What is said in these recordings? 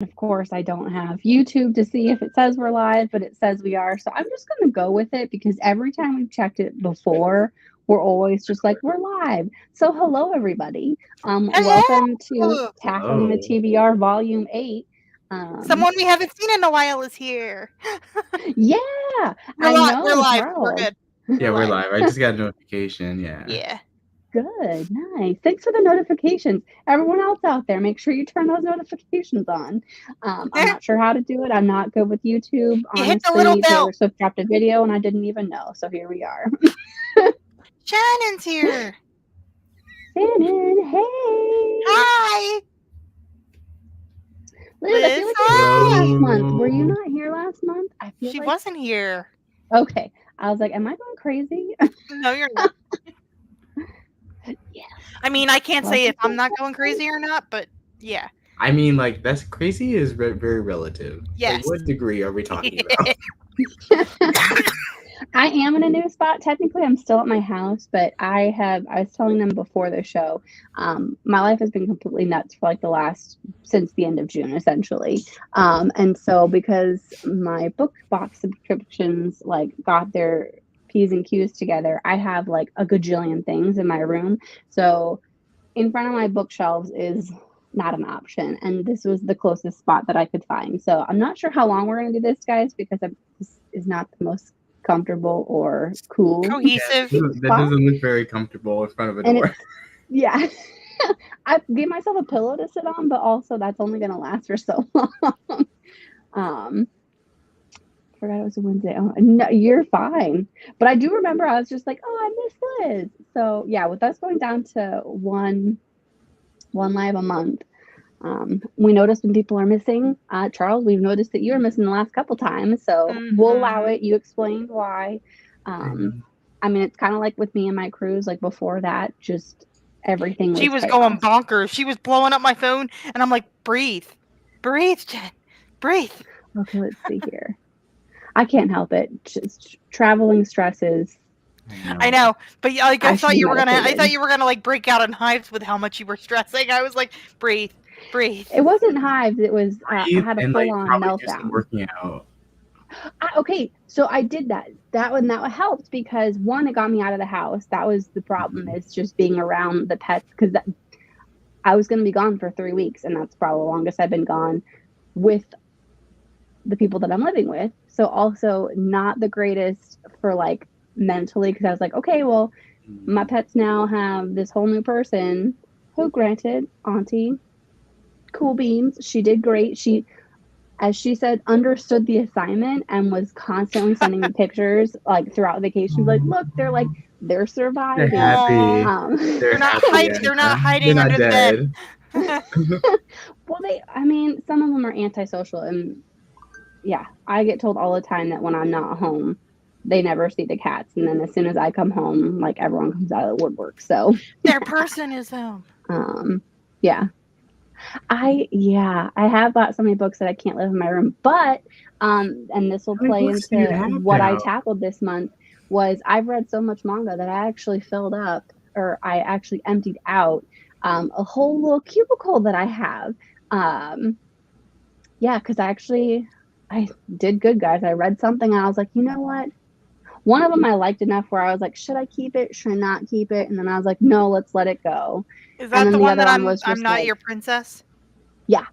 Of course, I don't have YouTube to see if it says we're live, but it says we are. So I'm just going to go with it because every time we've checked it before, we're always just like, we're live. So hello, everybody. Welcome to Hello! Tackling the TBR Volume 8. Someone we haven't seen in a while is here. Yeah, We're I live. We're know, live. We're Charles. good. Yeah, we're live. I just got a notification. Yeah. Yeah. Good, nice. Thanks for the notifications. Everyone else out there, make sure you turn those notifications on. I'm not sure how to do it. I'm not good with YouTube. You hit the little Honestly, bell. Taylor Swift dropped a video and I didn't even know. So here we are. Shannon's here. Shannon, hey. Hi. Liz, I feel like you were here last month. Were you not here last month? I feel She like wasn't here. Okay. I was like, am I going crazy? No, you're not. Yeah. I mean, I can't say if I'm not going crazy or not, but yeah. I mean, like, that's crazy is very relative. Yes. Like, what degree are we talking about? I am in a new spot. Technically, I'm still at my house, but I was telling them before the show, my life has been completely nuts for like since the end of June, essentially. And so because my book box subscriptions like got their P's and Q's together, I have like a gajillion things in my room. So in front of my bookshelves is not an option. And this was the closest spot that I could find. So I'm not sure how long we're going to do this, guys, because this is not the most comfortable or cool. Cohesive. Yeah, that doesn't look very comfortable in front of a door. Yeah. I gave myself a pillow to sit on, but also that's only going to last for so long. Forgot it was a Wednesday. Oh, no, you're fine. But I do remember I was just like, oh, I miss Liz. So yeah, with us going down to one live a month, we noticed when people are missing. Charles, we've noticed that you were missing the last couple times, so we'll allow it. You explained why. I mean, it's kind of like with me and my cruise. Like before that, just everything was. She was chaos. going bonkers. She was blowing up my phone, and I'm like, breathe, Jen, breathe. Okay, let's see here. I can't help it. Just traveling stresses. I know, but like I thought you were gonna like break out in hives with how much you were stressing. I was like, breathe. It wasn't hives. It was I had a full on meltdown. Working out. Okay, so I did that. That helped because one, it got me out of the house. That was the problem. Is just being around the pets because I was going to be gone for 3 weeks, and that's probably the longest I've been gone with the people that I'm living with. So also not the greatest for like mentally because I was like, okay, well, my pets now have this whole new person who, granted, Auntie, cool beans. She did great. She, as she said, understood the assignment and was constantly sending me pictures like throughout vacation. Like, look, they're surviving. They're happy. They're not hiding under the bed. Well, some of them are antisocial, and yeah, I get told all the time that when I'm not home, they never see the cats, and then as soon as I come home, like everyone comes out of the woodwork. So their person is home. Yeah. I have bought so many books that I can't live in my room, but and this will play into what I tackled this month was I've read so much manga that I actually emptied out a whole little cubicle that I have. Because I did good, guys. I read something and I was like, you know what? One of them I liked enough where I was like, should I keep it? Should I not keep it? And then I was like, no, let's let it go. Is that the one that I'm not your princess? Yeah.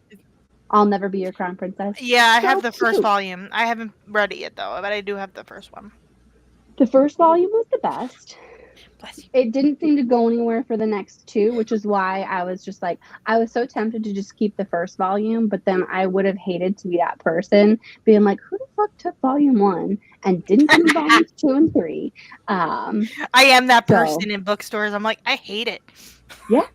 I'll Never Be Your Crown Princess. Yeah, I have the first volume. I haven't read it yet, though, but I do have the first one. The first volume was the best. Bless you. It didn't seem to go anywhere for the next two, which is why I was just like, I was so tempted to just keep the first volume, but then I would have hated to be that person being like, who the fuck took volume 1 and didn't give me volumes 2 and 3? I am that person in bookstores. I'm like, I hate it. Yeah.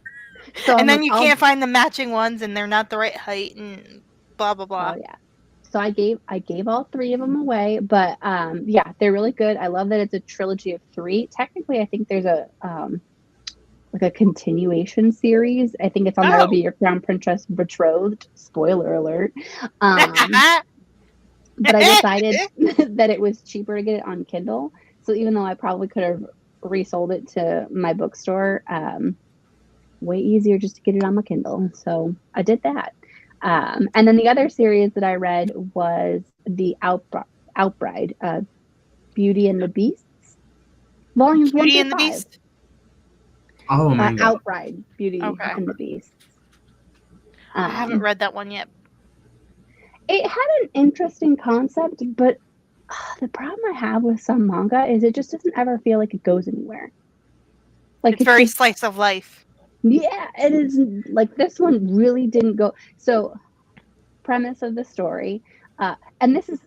So and then you can't find the matching ones, and they're not the right height, and blah blah blah. Oh yeah. So I gave all 3 of them away, but yeah, they're really good. I love that it's a trilogy of 3. Technically, I think there's a like a continuation series. I think it's on Never Be Your Crown Princess Betrothed. Spoiler alert. But I decided that it was cheaper to get it on Kindle. So even though I probably could have resold it to my bookstore, way easier just to get it on my Kindle. So I did that. And then the other series that I read was the Outbride, Beauty and the Beasts, volumes 1 Beauty through and the 5. Beast. Oh my god. Outbride, Beauty and the Beast. I haven't read that one yet. It had an interesting concept, but the problem I have with some manga is it just doesn't ever feel like it goes anywhere. Like it's very slice of life. Yeah, it is. Like this one really didn't go. So, premise of the story, and this is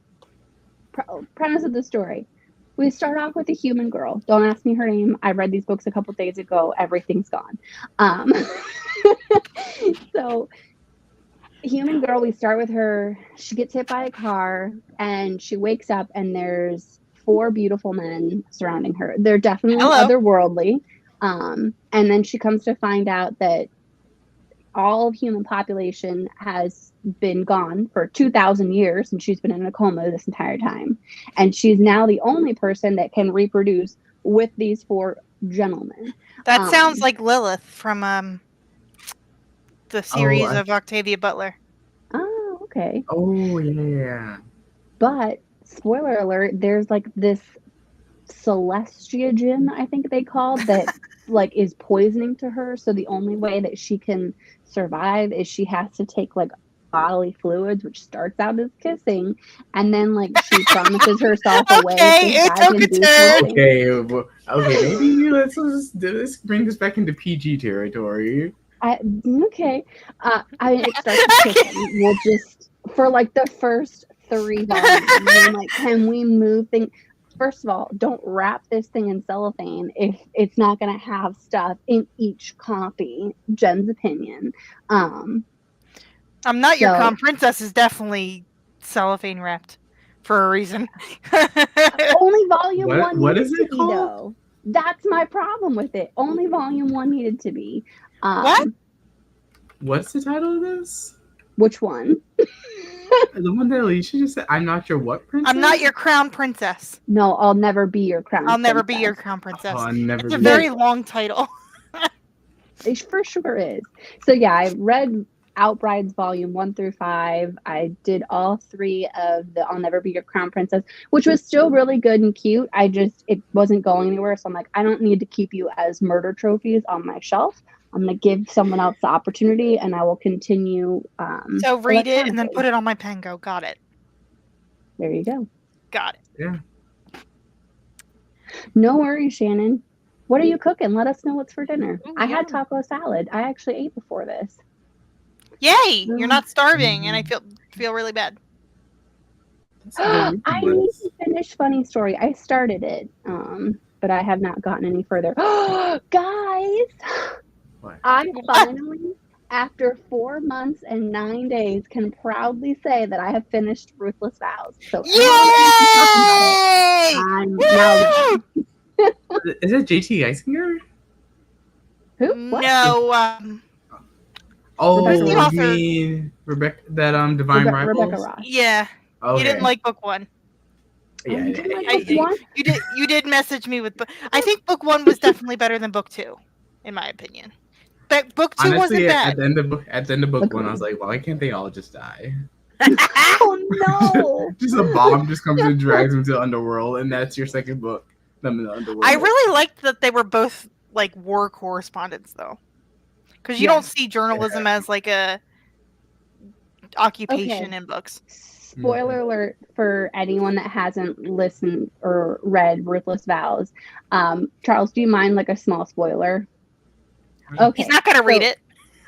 premise of the story. We start off with a human girl. Don't ask me her name. I read these books a couple days ago. Everything's gone. So, human girl. We start with her. She gets hit by a car, and she wakes up, and there's 4 beautiful men surrounding her. They're definitely otherworldly. And then she comes to find out that all of human population has been gone for 2,000 years, and she's been in a coma this entire time. And she's now the only person that can reproduce with these 4 gentlemen. That sounds like Lilith from the series of Octavia Butler. Oh, okay. Oh, yeah. But, spoiler alert, there's like this celestiagen, I think they called, that like is poisoning to her. So the only way that she can survive is she has to take like bodily fluids, which starts out as kissing, and then like she promises herself away. Okay, maybe let's just bring this back into PG territory. I mean, it starts with kissing. We'll just for like the first 3 volumes. I'm like, can we move things? First of all, don't wrap this thing in cellophane if it's not going to have stuff in each copy. Jen's opinion. I'm Not Your Crown Princess is definitely cellophane wrapped for a reason. Only volume 1 what needed is it to called? be, though. That's my problem with it. Only volume 1 needed to be. What? What's the title of this? Which one? The one that Alicia just said, I'm not your what princess? I'm not your crown princess. No, I'll never be your crown princess. I'll never be your crown princess. Oh, it's a very long title. It for sure is. So yeah, I read Outbrides volume 1 through 5. I did all 3 of the I'll Never Be Your Crown Princess, which was still really good and cute. It wasn't going anywhere. So I'm like, I don't need to keep you as murder trophies on my shelf. I'm going to give someone else the opportunity, and I will continue. So read it and then put it on my Pengo. Got it. There you go. Got it. Yeah. No worries, Shannon. What are you cooking? Let us know what's for dinner. I had taco salad. I actually ate before this. Yay! You're not starving, and I feel really bad. I need to finish Funny Story. I started it, but I have not gotten any further. Guys! What? I finally, after 4 months and 9 days, can proudly say that I have finished Ruthless Vows. So yay! I'm now. Is it JT Geisinger? Who? What? No. Oh, Who's the author? you mean Rebecca? That Divine Rivals? Rebecca Ross. Yeah. Okay. You didn't like book 1. Yeah. You did message me with. I think book 1 was definitely better than book 2, in my opinion. But book 2 wasn't bad. At the end of book 1, I was like, why can't they all just die? Oh no! Just a bomb just comes and drags them to the underworld, and that's your second book. Them in the underworld. I really liked that they were both like war correspondents, though, because you don't see journalism as like a occupation in books. Spoiler alert for anyone that hasn't listened or read Ruthless Vows. Charles, do you mind like a small spoiler? Okay. He's not gonna read it.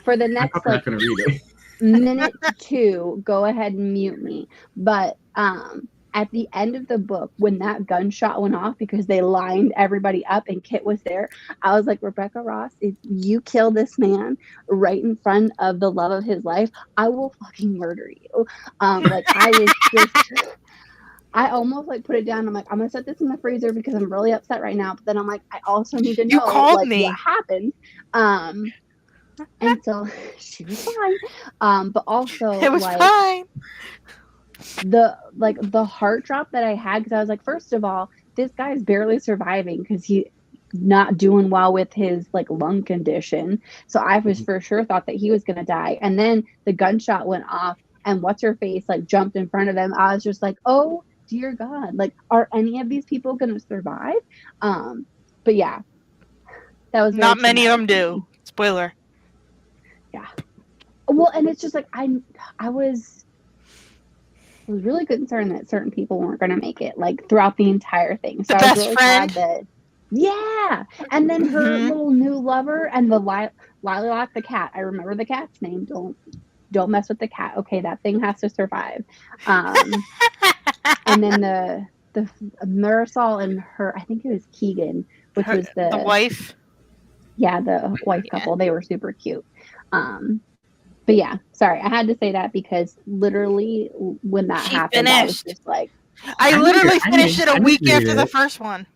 For the next I'm not gonna read it. minute 2, go ahead and mute me. But at the end of the book, when that gunshot went off because they lined everybody up and Kit was there, I was like, Rebecca Ross, if you kill this man right in front of the love of his life, I will fucking murder you. Like I was just, I almost like put it down. I'm like, I'm gonna set this in the freezer because I'm really upset right now. But then I'm like, I also need to know what happened. And so she was fine. But also it was fine. The heart drop that I had, because I was like, first of all, this guy's barely surviving because not doing well with his like lung condition. So I was for sure thought that he was going to die. And then the gunshot went off and what's her face like jumped in front of him. I was just like, oh dear God, like are any of these people going to survive? But yeah, that was Not many of them traumatic to me. do. Spoiler. Yeah. Well, and it's just like I was really concerned that certain people weren't going to make it like throughout the entire thing. So The I was best really friend. glad that yeah. And then her Mhm. little new lover and the Lilac the cat. I remember the cat's name. Don't mess with the cat. Okay, that thing has to survive. And then the Marisol and her, I think it was Keegan, which was the wife. Yeah, the wife couple. They were super cute. But yeah, sorry, I had to say that because literally when that happened, I was just like, I literally finished it a week after the first one,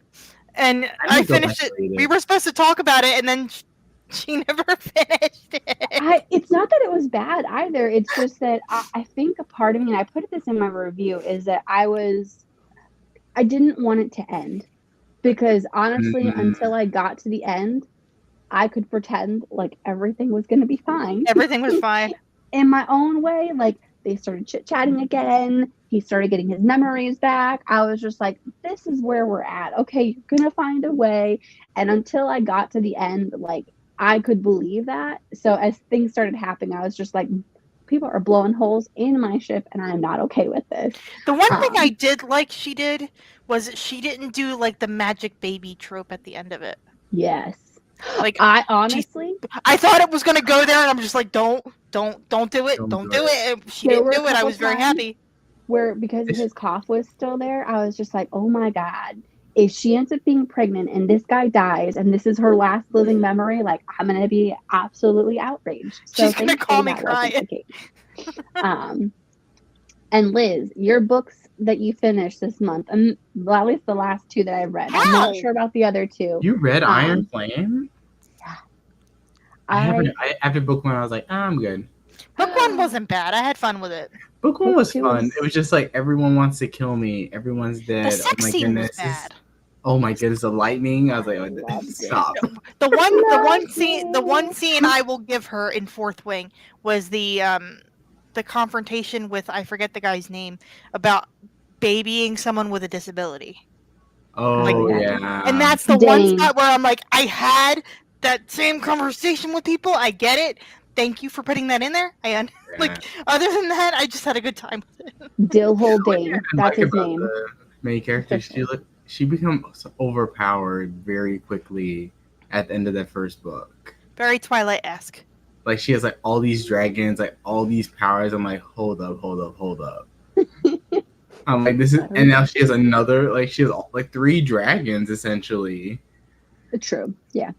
and I finished it. We were supposed to talk about it, and then she never finished it. It's not that it was bad either. It's just that I think a part of me, and I put this in my review, is that I didn't want it to end because honestly, until I got to the end, I could pretend like everything was going to be fine. Everything was fine. In my own way, like they started chit-chatting again. He started getting his memories back. I was just like, this is where we're at. Okay, you're going to find a way. And until I got to the end, like I could believe that. So as things started happening, I was just like, people are blowing holes in my ship and I'm not okay with this. The one thing I did like she did was she didn't do like the magic baby trope at the end of it. Yes. Like I honestly, I thought it was gonna go there, and I'm just like, don't do it, don't do it. And she didn't do it. I was very happy. Where because his cough was still there, I was just like, oh my God, if she ends up being pregnant and this guy dies and this is her last living memory, like I'm gonna be absolutely outraged. So she's gonna call me crying. And Liz, your books that you finished this month, and at least the last two that I've read. I'm not sure about the other two. You read Iron Flame? Yeah. After book one, I was like, I'm good. Book one wasn't bad. I had fun with it. Book one was fun. It was just like everyone wants to kill me. Everyone's dead. The sex scene was bad. Oh my goodness, the lightning! I was like, stop. The one scene I will give her in Fourth Wing was the confrontation with, I forget the guy's name, about babying someone with a disability. Oh yeah. And that's the one spot where I'm like, I had that same conversation with people. I get it. Thank you for putting that in there. Like other than that, I just had a good time with it. Dillhole Dane. That's his name. The main character, she becomes overpowered very quickly at the end of that first book. Very Twilight-esque. Like she has like all these dragons, like all these powers. I'm like, hold up. I'm like, this is, and now she has another, like she has like 3 dragons essentially. True. Yeah.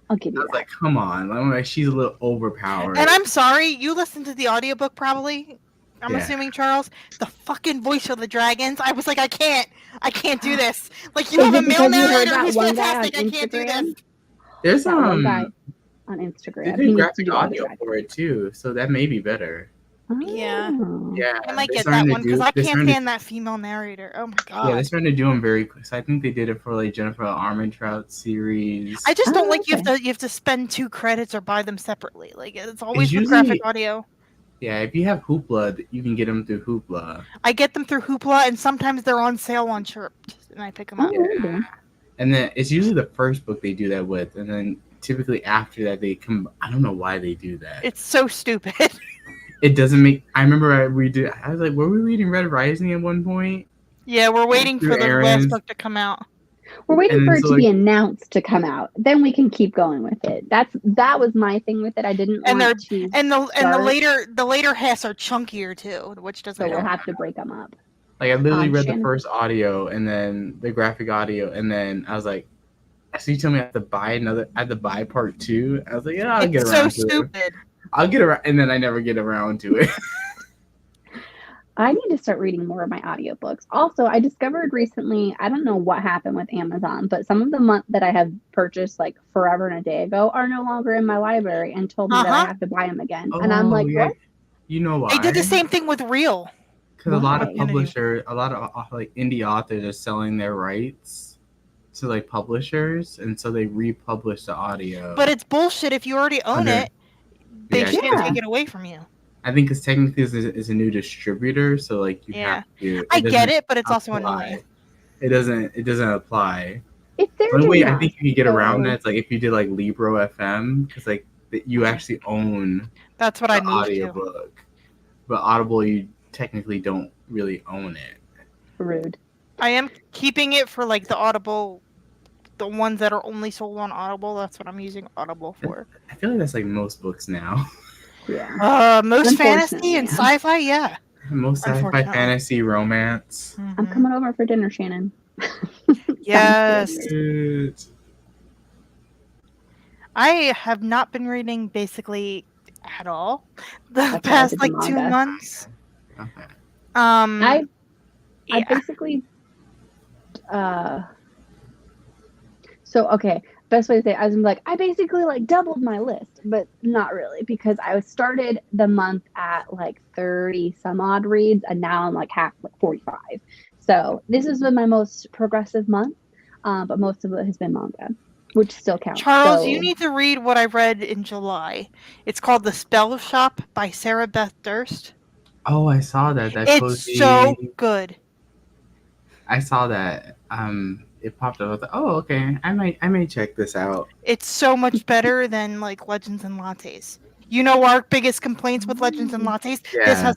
I'll give you that. Like, come on. I'm like, she's a little overpowered. And I'm sorry, you listened to the audiobook probably. I'm assuming, Charles. The fucking voice of the dragons. I was like, I can't do this. Like, you have a male narrator who's fantastic. I can't do this. There's one guy on Instagram. They did graphic audio for it too, so that may be better. Yeah. Yeah. I might get that one because I can't stand that female narrator. Oh my God. Yeah, they're starting to do them very quick. So I think they did it for like Jennifer Armentrout series. I just don't like you have to spend 2 credits or buy them separately. Like it's always with graphic audio. Yeah, if you have Hoopla, you can get them through Hoopla. I get them through Hoopla, and sometimes they're on sale on Chirped, and I pick them up. Yeah. And then it's usually the first book they do that with, and then typically after that they come. I don't know why they do that. It's so stupid. It doesn't make. I remember I was like, were we reading Red Rising at one point? Yeah, we're waiting for the last book to come out. We're waiting for it to be announced to come out. Then we can keep going with it. That was my thing with it. I didn't want to. And the later halves are chunkier too, which doesn't. So we'll have to break them up. Like I literally read the first audio and then the graphic audio, and then I was like, so you tell me I have to buy part 2? I was like, yeah, I'll get around to it. It's so stupid. I'll get around, and then I never get around to it. I need to start reading more of my audiobooks. Also, I discovered recently, I don't know what happened with Amazon, but some of the that I have purchased like forever and a day ago are no longer in my library and told me that I have to buy them again. And I'm like, what? You know why? They did the same thing with Real. Because a lot of publishers, a lot of like indie authors are selling their rights. to like publishers, and so they republish the audio. But it's bullshit. If you already own it, they can't take it away from you. I think because technically it's a new distributor, so like you have to. I get it, but it's also annoying. It doesn't apply. If the way I think you can get around that is like if you did like Libro FM, because like you actually own. That's what I moved audiobook. To. But Audible, you technically don't really own it. Rude. I am keeping it for like the Audible, the ones that are only sold on Audible. That's what I'm using Audible for. I feel like that's like most books now. Yeah. Most fantasy and sci-fi, yeah. Most sci-fi, fantasy, romance. Mm-hmm. I'm coming over for dinner, Shannon. Yes. I have not been reading basically at all the past like 2 months. Okay. I basically so okay, best way to say it, I was like I basically like doubled my list, but not really, because I started the month at like 30 some odd reads, and now I'm like 45. So this has been my most progressive month, but most of it has been manga, which still counts. Charles, you need to read what I read in July. It's called The Spell Shop by Sarah Beth Durst. Oh, I saw that. It's so good. I saw that. It popped up. I was like, oh, okay. I may check this out. It's so much better than like Legends and Lattes. You know our biggest complaints with Legends and Lattes? Yeah. This has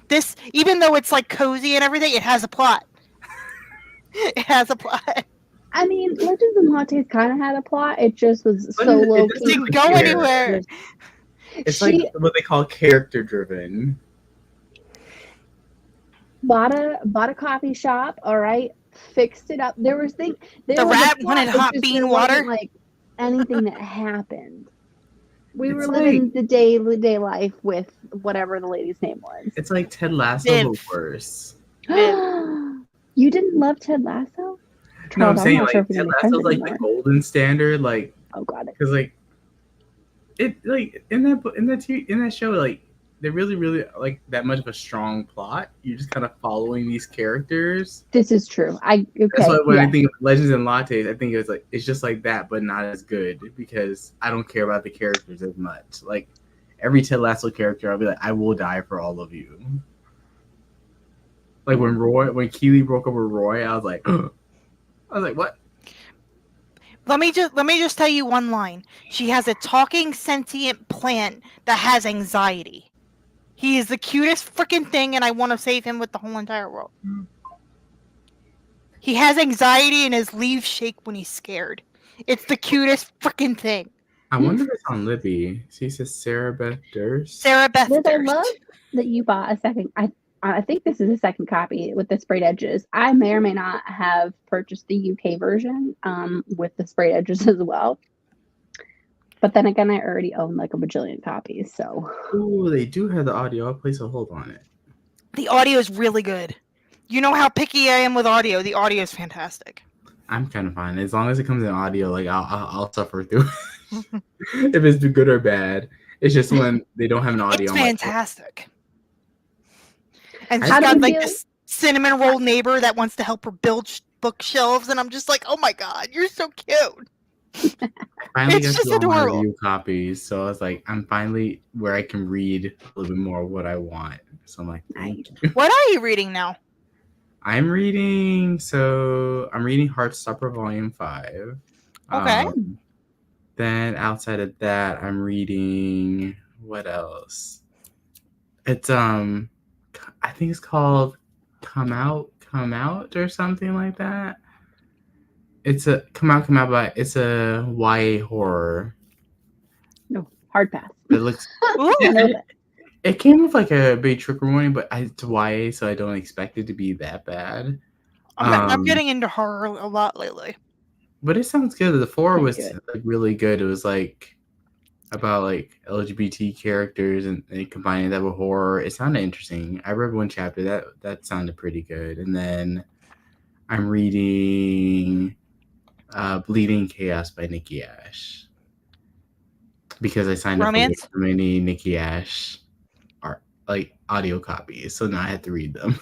this, even though it's like cozy and everything, it has a plot. It has a plot. I mean, Legends and Lattes kind of had a plot. It just was so low key. It didn't go anywhere. It's like what they call character driven. Bought a coffee shop, all right, fixed it up. There was the rat wanted hot bean water. Like anything that happened. We were living the day life with whatever the lady's name was. It's like Ted Lasso, but worse. You didn't love Ted Lasso? No, I'm saying like Ted Lasso's like the golden standard, like oh god, because like it like in that show like they really like that much of a strong plot. You're just kind of following these characters. This is true. That's why when I think of Legends and Lattes, I think it's just like that, but not as good because I don't care about the characters as much. Like every Ted Lasso character, I'll be like, I will die for all of you. Like when Keely broke up with Roy, I was like, what? Let me just tell you one line. She has a talking sentient plant that has anxiety. He is the cutest freaking thing, and I want to save him with the whole entire world. He has anxiety, and his leaves shake when he's scared. It's the cutest freaking thing. I wonder if it's on Libby. She says Sarah Beth Durst. Sarah Beth Durst. I love that you bought a second. I think this is a second copy with the sprayed edges. I may or may not have purchased the UK version with the sprayed edges as well. But then again, I already own like a bajillion copies, so. Ooh, they do have the audio. I'll place a hold on it. The audio is really good. You know how picky I am with audio. The audio is fantastic. I'm kind of fine. As long as it comes in audio, like I'll suffer through it. If it's good or bad. It's just when they don't have an audio. It's fantastic. And she's got like this cinnamon roll neighbor that wants to help her build bookshelves, and I'm just like, oh my god, you're so cute. I finally it's got just to all my adorable. review copies, so I was like, I'm finally where I can read a little bit more of what I want. So I'm like, thank you. What are you reading now? I'm reading Heartstopper Volume 5. Okay. Then outside of that, I'm reading what else? It's I think it's called Come Out or something like that. It's a Come Out, but it's a YA horror. No, hard pass. It looks. It came with like a big trigger warning, but it's YA, so I don't expect it to be that bad. I'm getting into horror a lot lately. But it sounds good. The 4 was like really good. It was like about like LGBT characters and combining that with horror. It sounded interesting. I read one chapter that sounded pretty good, and then I'm reading Bleeding Chaos by Nikki Ash because I signed up for so many Nikki Ash audio copies, so now I have to read them.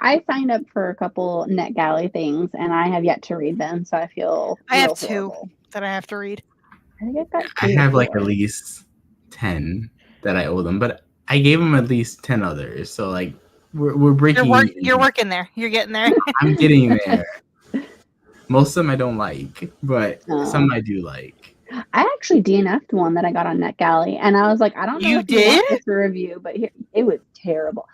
I signed up for a couple NetGalley things, and I have yet to read them, so I feel I have horrible. 2 that I have to read. I think I've got 3 I have or like 4. at least 10 that I owe them, but I gave them at least 10 others. So like we're breaking. You're working there. You're getting there. I'm getting there. Most of them I don't like, but some I do like. I actually DNF'd one that I got on NetGalley, and I was like, I don't know if you want this to review, but it was terrible.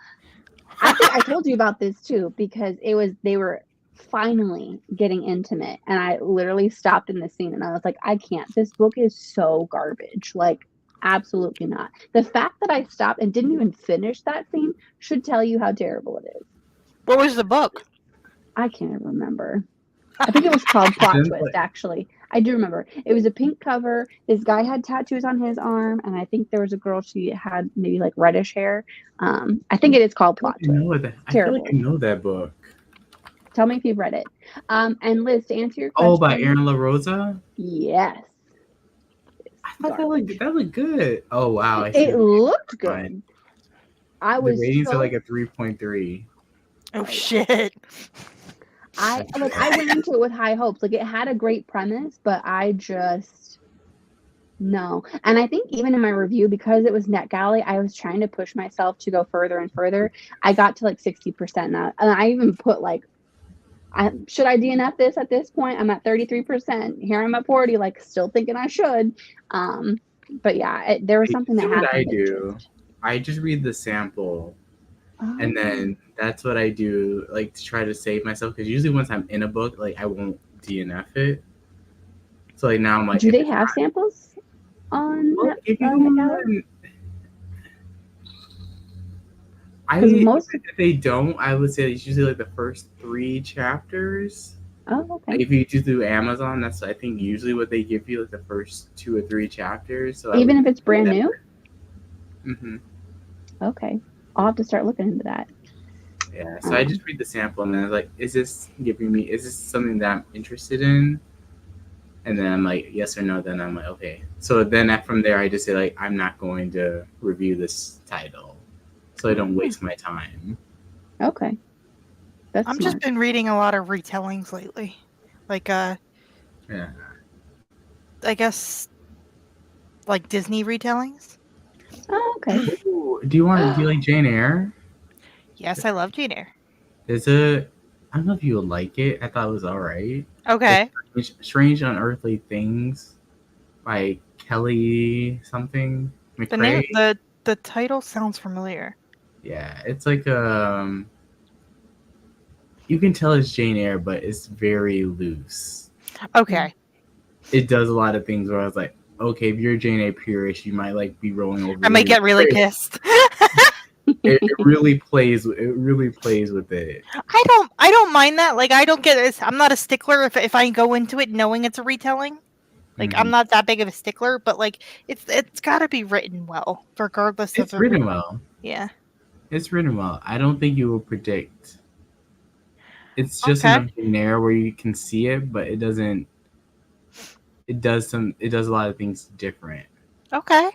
I think I told you about this too, because they were finally getting intimate, and I literally stopped in the scene, and I was like, I can't. This book is so garbage. Like, absolutely not. The fact that I stopped and didn't even finish that scene should tell you how terrible it is. What was the book? I can't remember. I think it was called Plot Twist, actually. I do remember. It was a pink cover. This guy had tattoos on his arm, and I think there was a girl, she had maybe like reddish hair. I think it is called Plot Twist. I feel like I know that book. Tell me if you've read it. And Liz, to answer your question. Oh, by Aaron La Rosa? Yes. I thought that looked good. Oh, wow. It looked good. The ratings are like a 3.3. Oh, shit. I went into it with high hopes. Like, it had a great premise, but I just no. And I think even in my review, because it was NetGalley, I was trying to push myself to go further and further. I got to like 60% now, and I even put like, should I DNF this at this point? I'm at 33%. Here I'm at 40. Like, still thinking I should. But yeah, there was something that happened. What I do, I just read the sample. And then that's what I do, like, to try to save myself. Because usually once I'm in a book, like, I won't DNF it. So, like, now I'm like... Do they have samples on NetGalley? If they don't, I would say it's usually, like, the first 3 chapters. Oh, okay. Like, if you do through Amazon, that's, I think, usually what they give you, like, the first 2 or 3 chapters. So even if it's brand new? Mm-hmm. Okay. I'll have to start looking into that. Yeah, so I just read the sample, and then I was like, is this something that I'm interested in? And then I'm like, yes or no, then I'm like, okay. So then from there, I just say, like, I'm not going to review this title, so I don't waste my time. Okay. That's smart. Just been reading a lot of retellings lately. Like, yeah. I guess, like Disney retellings. Oh, okay. Ooh, do you like Jane Eyre? Yes, I love Jane Eyre. I don't know if you would like it. I thought it was alright. Okay. Strange Unearthly Things by Kelly something McRae. The title sounds familiar. Yeah, it's like you can tell it's Jane Eyre, but it's very loose. Okay. It does a lot of things where I was like, okay, if you're a Jane Eyre purist, you might like be rolling over. I might get really pissed. it really plays with it. I don't mind that. Like, I don't get it. I'm not a stickler if I go into it knowing it's a retelling. Like, I'm not that big of a stickler, but like it's got to be written well, regardless of. It's written well. Yeah. It's written well. I don't think you will predict. It's just enough Jane Eyre where you can see it, but it doesn't. It does a lot of things different. Okay.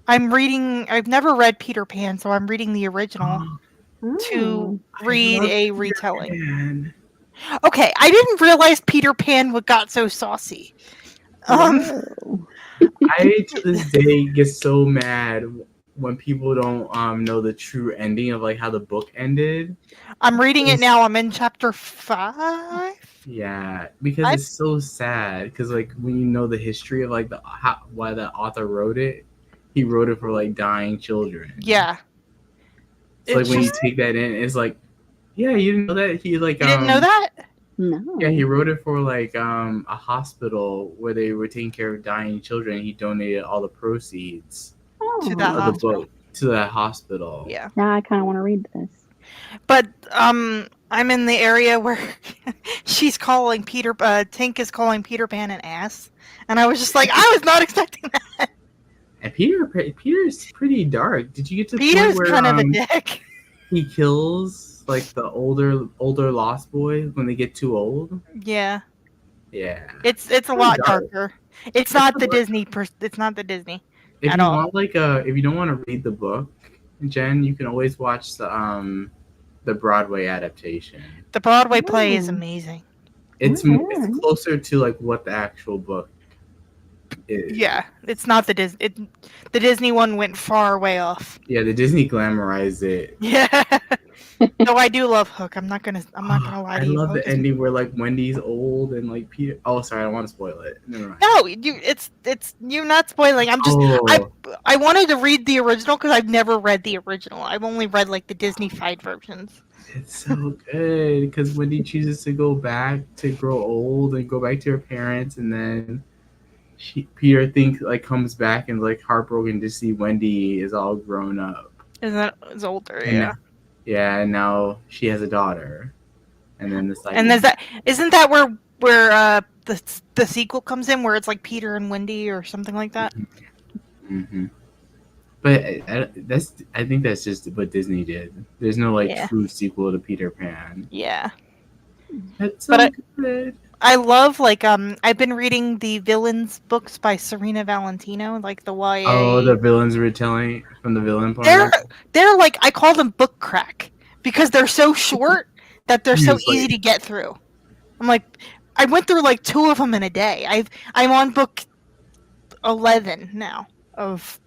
I've never read Peter Pan, so I'm reading the original to read a retelling. Okay, I didn't realize Peter Pan got so saucy. I to this day get so mad when people don't know the true ending of like how the book ended. I'm reading it now. I'm in chapter 5. Yeah, because it's so sad. Because like when you know the history of like why the author wrote it, he wrote it for like dying children. Yeah. So like when you take that in, it's like, yeah, you didn't know that he like. You didn't know that? No. Yeah, he wrote it for like a hospital where they were taking care of dying children. He donated all the proceeds to that hospital. To that hospital. Yeah. Now I kind of want to read this. But I'm in the area where she's calling Tink is calling Peter Pan an ass, and I was just like, I was not expecting that. And Peter's pretty dark. Did you get to the Peter's point where kind of a dick? He kills like the older Lost Boys when they get too old. Yeah. Yeah. It's a lot darker. It's not the Disney. It's not the Disney. If you want if you don't want to read the book, Jen, you can always watch the the Broadway adaptation. The Broadway play is amazing. It's closer to like what the actual book is. Yeah, it's not the Disney. The Disney one went far way off. Yeah, the Disney glamorized it. Yeah. No, I do love Hook. I'm not gonna lie to you. I love the ending where like Wendy's old and like Peter. Oh, sorry, I don't want to spoil it. Never mind. No, it's you're not spoiling. I'm just I wanted to read the original because I've never read the original. I've only read like the Disney-fied versions. It's so good because Wendy chooses to go back to grow old and go back to her parents, and then Peter comes back and like heartbroken to see Wendy is all grown up. Is older, yeah. Yeah, and now she has a daughter, and then this like. And isn't that where the sequel comes in, where it's like Peter and Wendy or something like that? Mm-hmm. But I think that's just what Disney did. There's no true sequel to Peter Pan. Yeah. That's so good. I love I've been reading the Villains books by Serena Valentino, like the YA. Oh, the Villains retelling from the Villain point. They're like, I call them book crack because they're so short that they're so easy to get through. I'm like, I went through like 2 of them in a day. I'm on book 11 now of.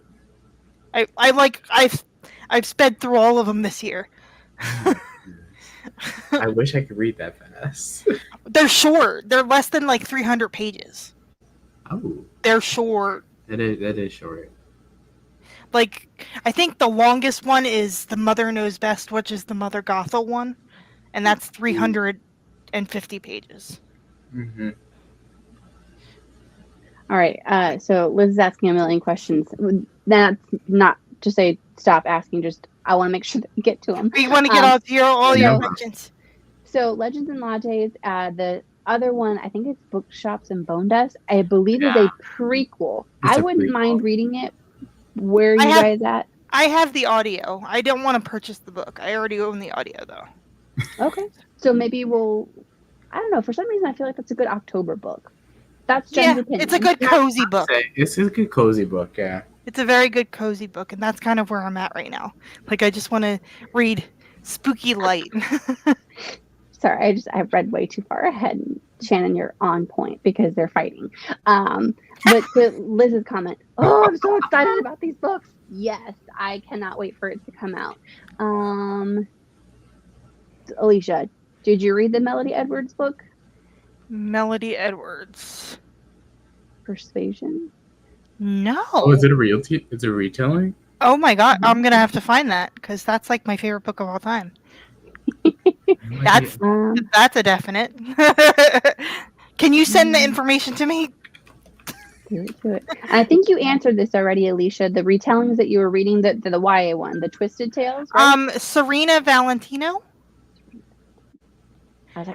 I've sped through all of them this year. I wish I could read that fast. They're short. They're less than like 300 pages. Oh. They're short. That is short. Like, I think the longest one is The Mother Knows Best, which is the Mother Gothel one, and that's 350 pages. Mm-hmm. All right. So Liz is asking a million questions. That's not to say stop asking. Just I want to make sure that we get to them. We want to get all your questions. So Legends and Lattes, the other one, I think it's Bookshops and Bone Dust. I believe is a prequel. I wouldn't mind reading it. Where are you guys at? I have the audio. I don't want to purchase the book. I already own the audio though. Okay. So maybe we'll. I don't know. For some reason, I feel like that's a good October book. That's Jen's opinion. It's a good cozy book. It's a good cozy book. Yeah. It's a very good cozy book, and that's kind of where I'm at right now. Like, I just want to read spooky light. Sorry, I've read way too far ahead. Shannon, you're on point because they're fighting. But to Liz's comment, I'm so excited about these books. Yes, I cannot wait for it to come out. Alicia, did you read the Melody Edwards book? Melody Edwards. Persuasion? No. Oh, is it it's a retelling? Oh my god, I'm gonna have to find that because that's like my favorite book of all time. That's a definite. Can you send the information to me? Do it. I think you answered this already, Alicia. The retellings that you were reading, the YA one, the Twisted Tales. Right? Serena Valentino.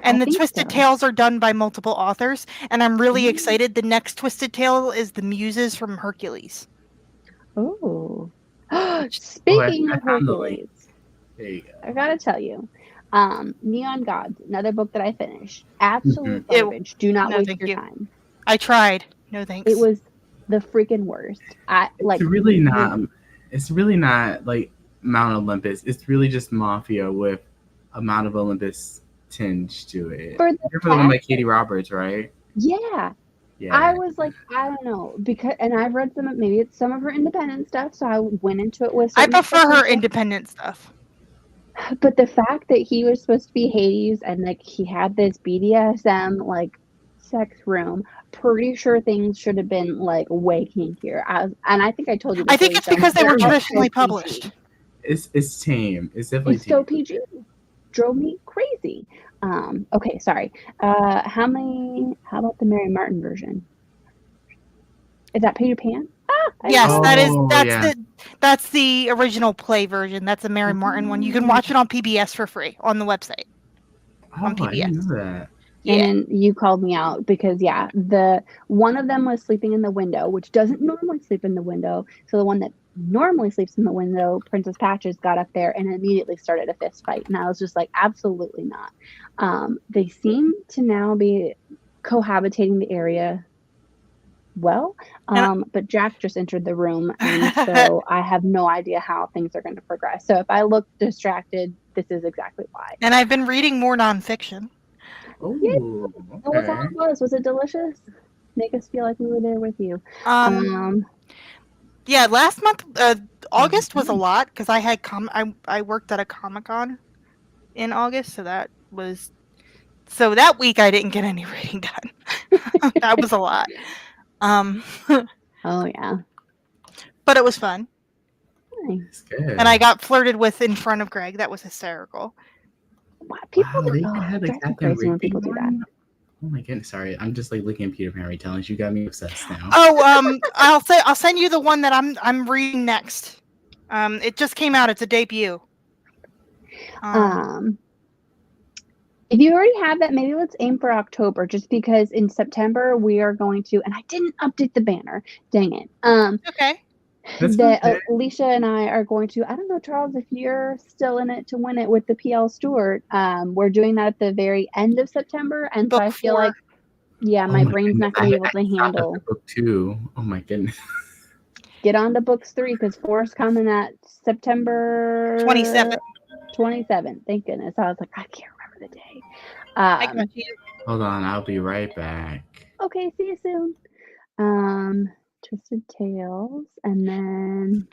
And the Twisted Tales are done by multiple authors, and I'm really excited. The next Twisted Tale is the Muses from Hercules. Oh. Speaking of Hercules, there you go. I gotta tell you, Neon Gods, another book that I finished. Absolute garbage. Do not waste your time. I tried. No thanks. It was the freaking worst. It's really not. It's really not like Mount Olympus. It's really just Mafia with a Mount of Olympus tinge to it. You're the one by Katie Roberts, right? Yeah. I was like, I don't know, and I've read maybe it's some of her independent stuff, so I went into it with. I prefer her independent stuff. But the fact that he was supposed to be Hades and like he had this BDSM like sex room, pretty sure things should have been like way kinkier. And I think I told you. I think it's because they were traditionally published. It's tame. It's definitely it's so PG. Drove me crazy. Okay, sorry. How about the Mary Martin version? Is that Peter Pan? Yes, that's the original play version. That's a Mary Martin one. You can watch it on PBS for free on the website. On PBS. I didn't know that. And you called me out because the one of them was sleeping in the window, which doesn't normally sleep in the window. So the one that normally sleeps in the window, Princess Patches, got up there and immediately started a fist fight. And I was just like, absolutely not. They seem to now be cohabitating the area well. But Jack just entered the room, and so I have no idea how things are going to progress. So if I look distracted, this is exactly why. And I've been reading more nonfiction. Oh, okay. What was how it was? Was it delicious? Make us feel like we were there with you. Yeah, last month, August was a lot because I had I worked at a Comic-Con in August, so that week I didn't get any reading done. That was a lot. Oh yeah. But it was fun. Nice. Good. And I got flirted with in front of Greg. That was hysterical. People drive me crazy when people do that. Oh my goodness, sorry. I'm just like looking at Peter Pan retellings. You got me obsessed now. Oh, I'll send you the one that I'm reading next. It just came out. It's a debut. If you already have that, maybe let's aim for October, just because in September we are going to, and I didn't update the banner. Dang it. Okay. That Alicia and I are going to, I don't know, Charles, if you're still in it to win it with the PL Stewart, we're doing that at the very end of September. And so I feel like, my brain's not going to be able to handle. Book 2. Oh my goodness. Get on to books 3 because 4 is coming at September 27th. 27th. Thank goodness. I was like, I can't remember the day. I got you. Hold on, I'll be right back. Okay, see you soon. Twisted Tales, and then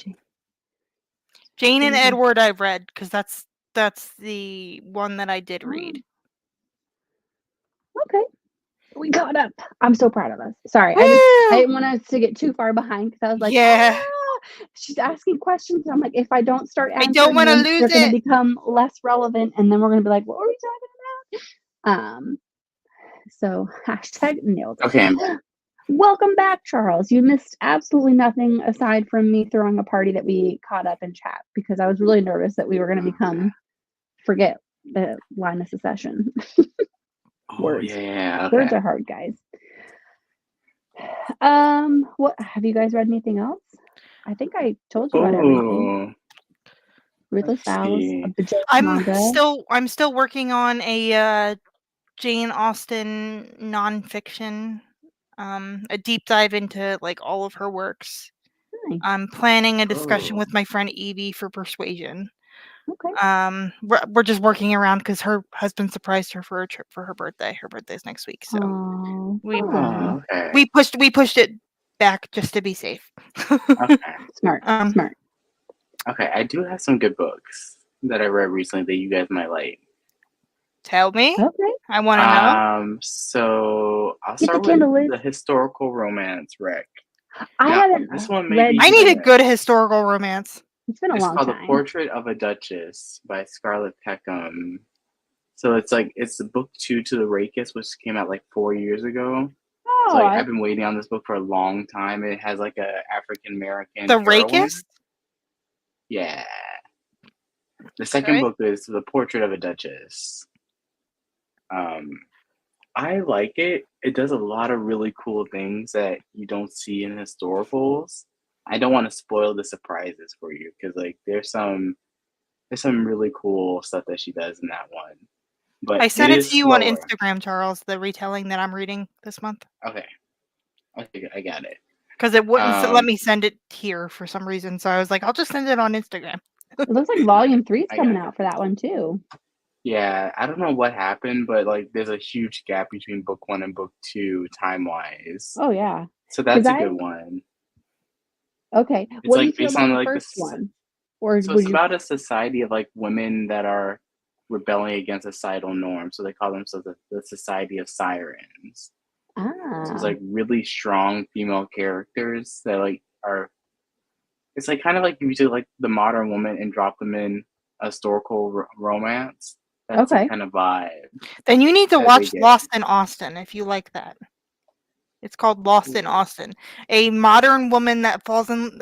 Jane and Edward I've read because that's the one that I did read. Okay. We got up. I'm so proud of us. Sorry, I didn't want us to get too far behind because I was like, she's asking questions. I'm like, if I don't start answering, I don't want to lose they're going to become less relevant, and then we're going to be like, what are we talking about? So hashtag nailed it. Okay. Welcome back, Charles. You missed absolutely nothing aside from me throwing a party that we caught up in chat because I was really nervous that we were going to forget the line of succession. Words. Yeah. Okay. Words are hard, guys. What have you guys read anything else? I think I told you about everything. Ruthless Vows. I'm still working on a Jane Austen nonfiction, a deep dive into like all of her works. Nice. I'm planning a discussion with my friend Evie for Persuasion. Okay. We're just working around because her husband surprised her for a trip for her birthday. Her birthday's next week, so we pushed it back just to be safe. Okay. Smart. Okay, I do have some good books that I read recently that you guys might like. Tell me. Okay. I want to know. So I'll start with the historical romance wreck. I haven't. This one read. I need a good historical romance. It's been a long time. It's called The Portrait of a Duchess by Scarlett Peckham. So it's the book 2 to The Rakist, which came out like 4 years ago. Oh, so I've been waiting on this book for a long time. It has like a African American. The Rakist? Yeah. The second book is The Portrait of a Duchess. I like it. It does a lot of really cool things that you don't see in historicals. I don't want to spoil the surprises for you because like there's some really cool stuff that she does in that one. But I sent it to you on Instagram, Charles, the retelling that I'm reading this month. Okay, I got it. Because it wouldn't let me send it here for some reason, so I was like, I'll just send it on Instagram. It looks like volume 3 is coming out for that one too. Yeah, I don't know what happened, but like there's a huge gap between book 1 and book 2 time-wise. Oh yeah. So that's a good one. Okay. It's like based on like the first one. Or so it's about a society of like women that are rebelling against societal norms. So they call themselves the Society of Sirens. So it's like really strong female characters that like are. It's like kind of like you do like the modern woman and drop them in a historical romance. That's the kind of vibe. Then you need to watch Lost in Austin if you like that. It's called Lost in Austin. A modern woman that falls in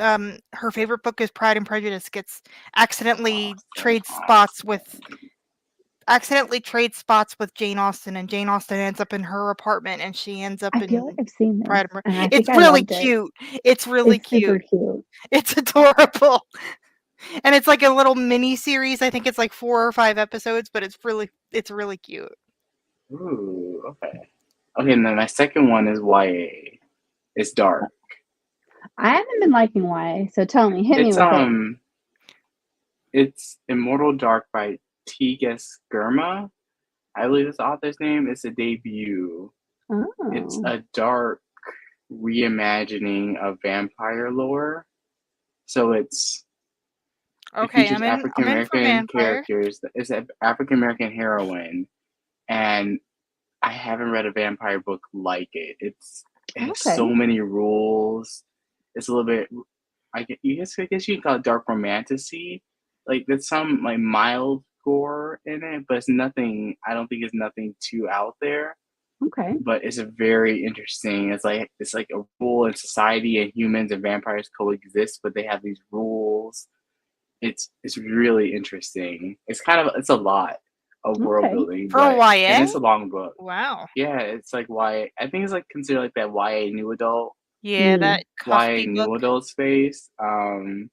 her favorite book is Pride and Prejudice gets accidentally trades spots with Jane Austen, and Jane Austen ends up in her apartment and she ends up I feel like I've seen this. Pride and It's really cute. It's really cute. Super cute. It's adorable. And it's like a little mini series. I think it's like 4 or 5 episodes, but it's really cute. Ooh, okay. Okay, and then my second one is YA. It's dark. I haven't been liking YA, so tell me, hit me with it. It's Immortal Dark by T.S. Gurma, I believe is the author's name. It's a debut. Oh. It's a dark reimagining of vampire lore. So it's it features African American characters. It's an African American heroine, and I haven't read a vampire book like it. It has so many rules. It's a little bit. I guess you can call it dark romantasy. Like there's some like mild gore in it, but it's nothing. I don't think it's nothing too out there. Okay. But it's a very interesting. It's like a rule in society, and humans and vampires coexist, but they have these rules. It's really interesting. It's a lot of world building for a YA, and it's a long book. Wow. Yeah, it's like YA. I think it's like considered like that YA new adult. Yeah, that YA new adult space. So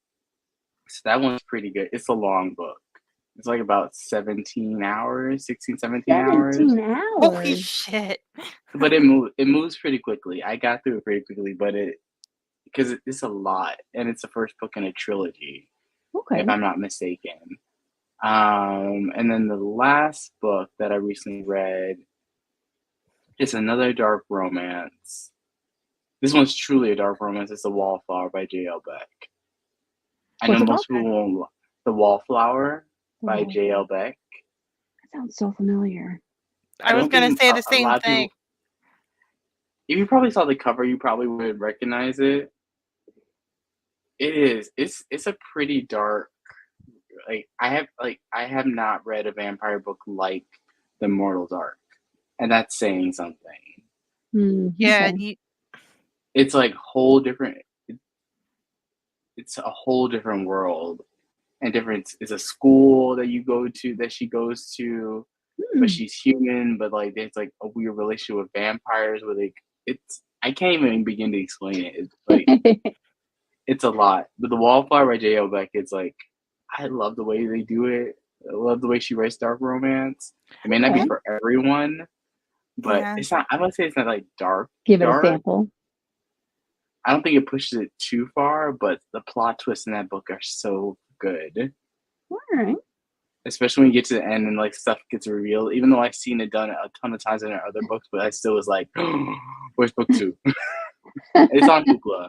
that one's pretty good. It's a long book. It's like about 17 hours, 16, 17 hours. 17 hours. Holy shit. But it moves pretty quickly. I got through it pretty quickly, but because it's a lot, and it's the first book in a trilogy, if I'm not mistaken. And then the last book that I recently read is another dark romance. This one's truly a dark romance. It's The Wallflower by J.L. Beck. I know most people won't. The Wallflower by J.L. Beck. That sounds so familiar. I was going to say the same thing. If you probably saw the cover, you probably would recognize it. It is. It's a pretty dark. I have not read a vampire book like The Mortal Dark, and that's saying something. Yeah. It's like whole different. It's a whole different world, and it's a school that she goes to, but she's human. But like there's like a weird relationship with vampires where I can't even begin to explain it. It's like it's a lot. But The Wallflower by J.L. Beck, it's like I love the way they do it. I love the way she writes dark romance. It may not be for everyone, but it's not. I would say it's not like dark. Give it a sample. I don't think it pushes it too far, but the plot twists in that book are so good. All right. Especially when you get to the end and like stuff gets revealed. Even though I've seen it done a ton of times in other books, but I still was like, oh, "Where's book 2?" It's on Hoopla.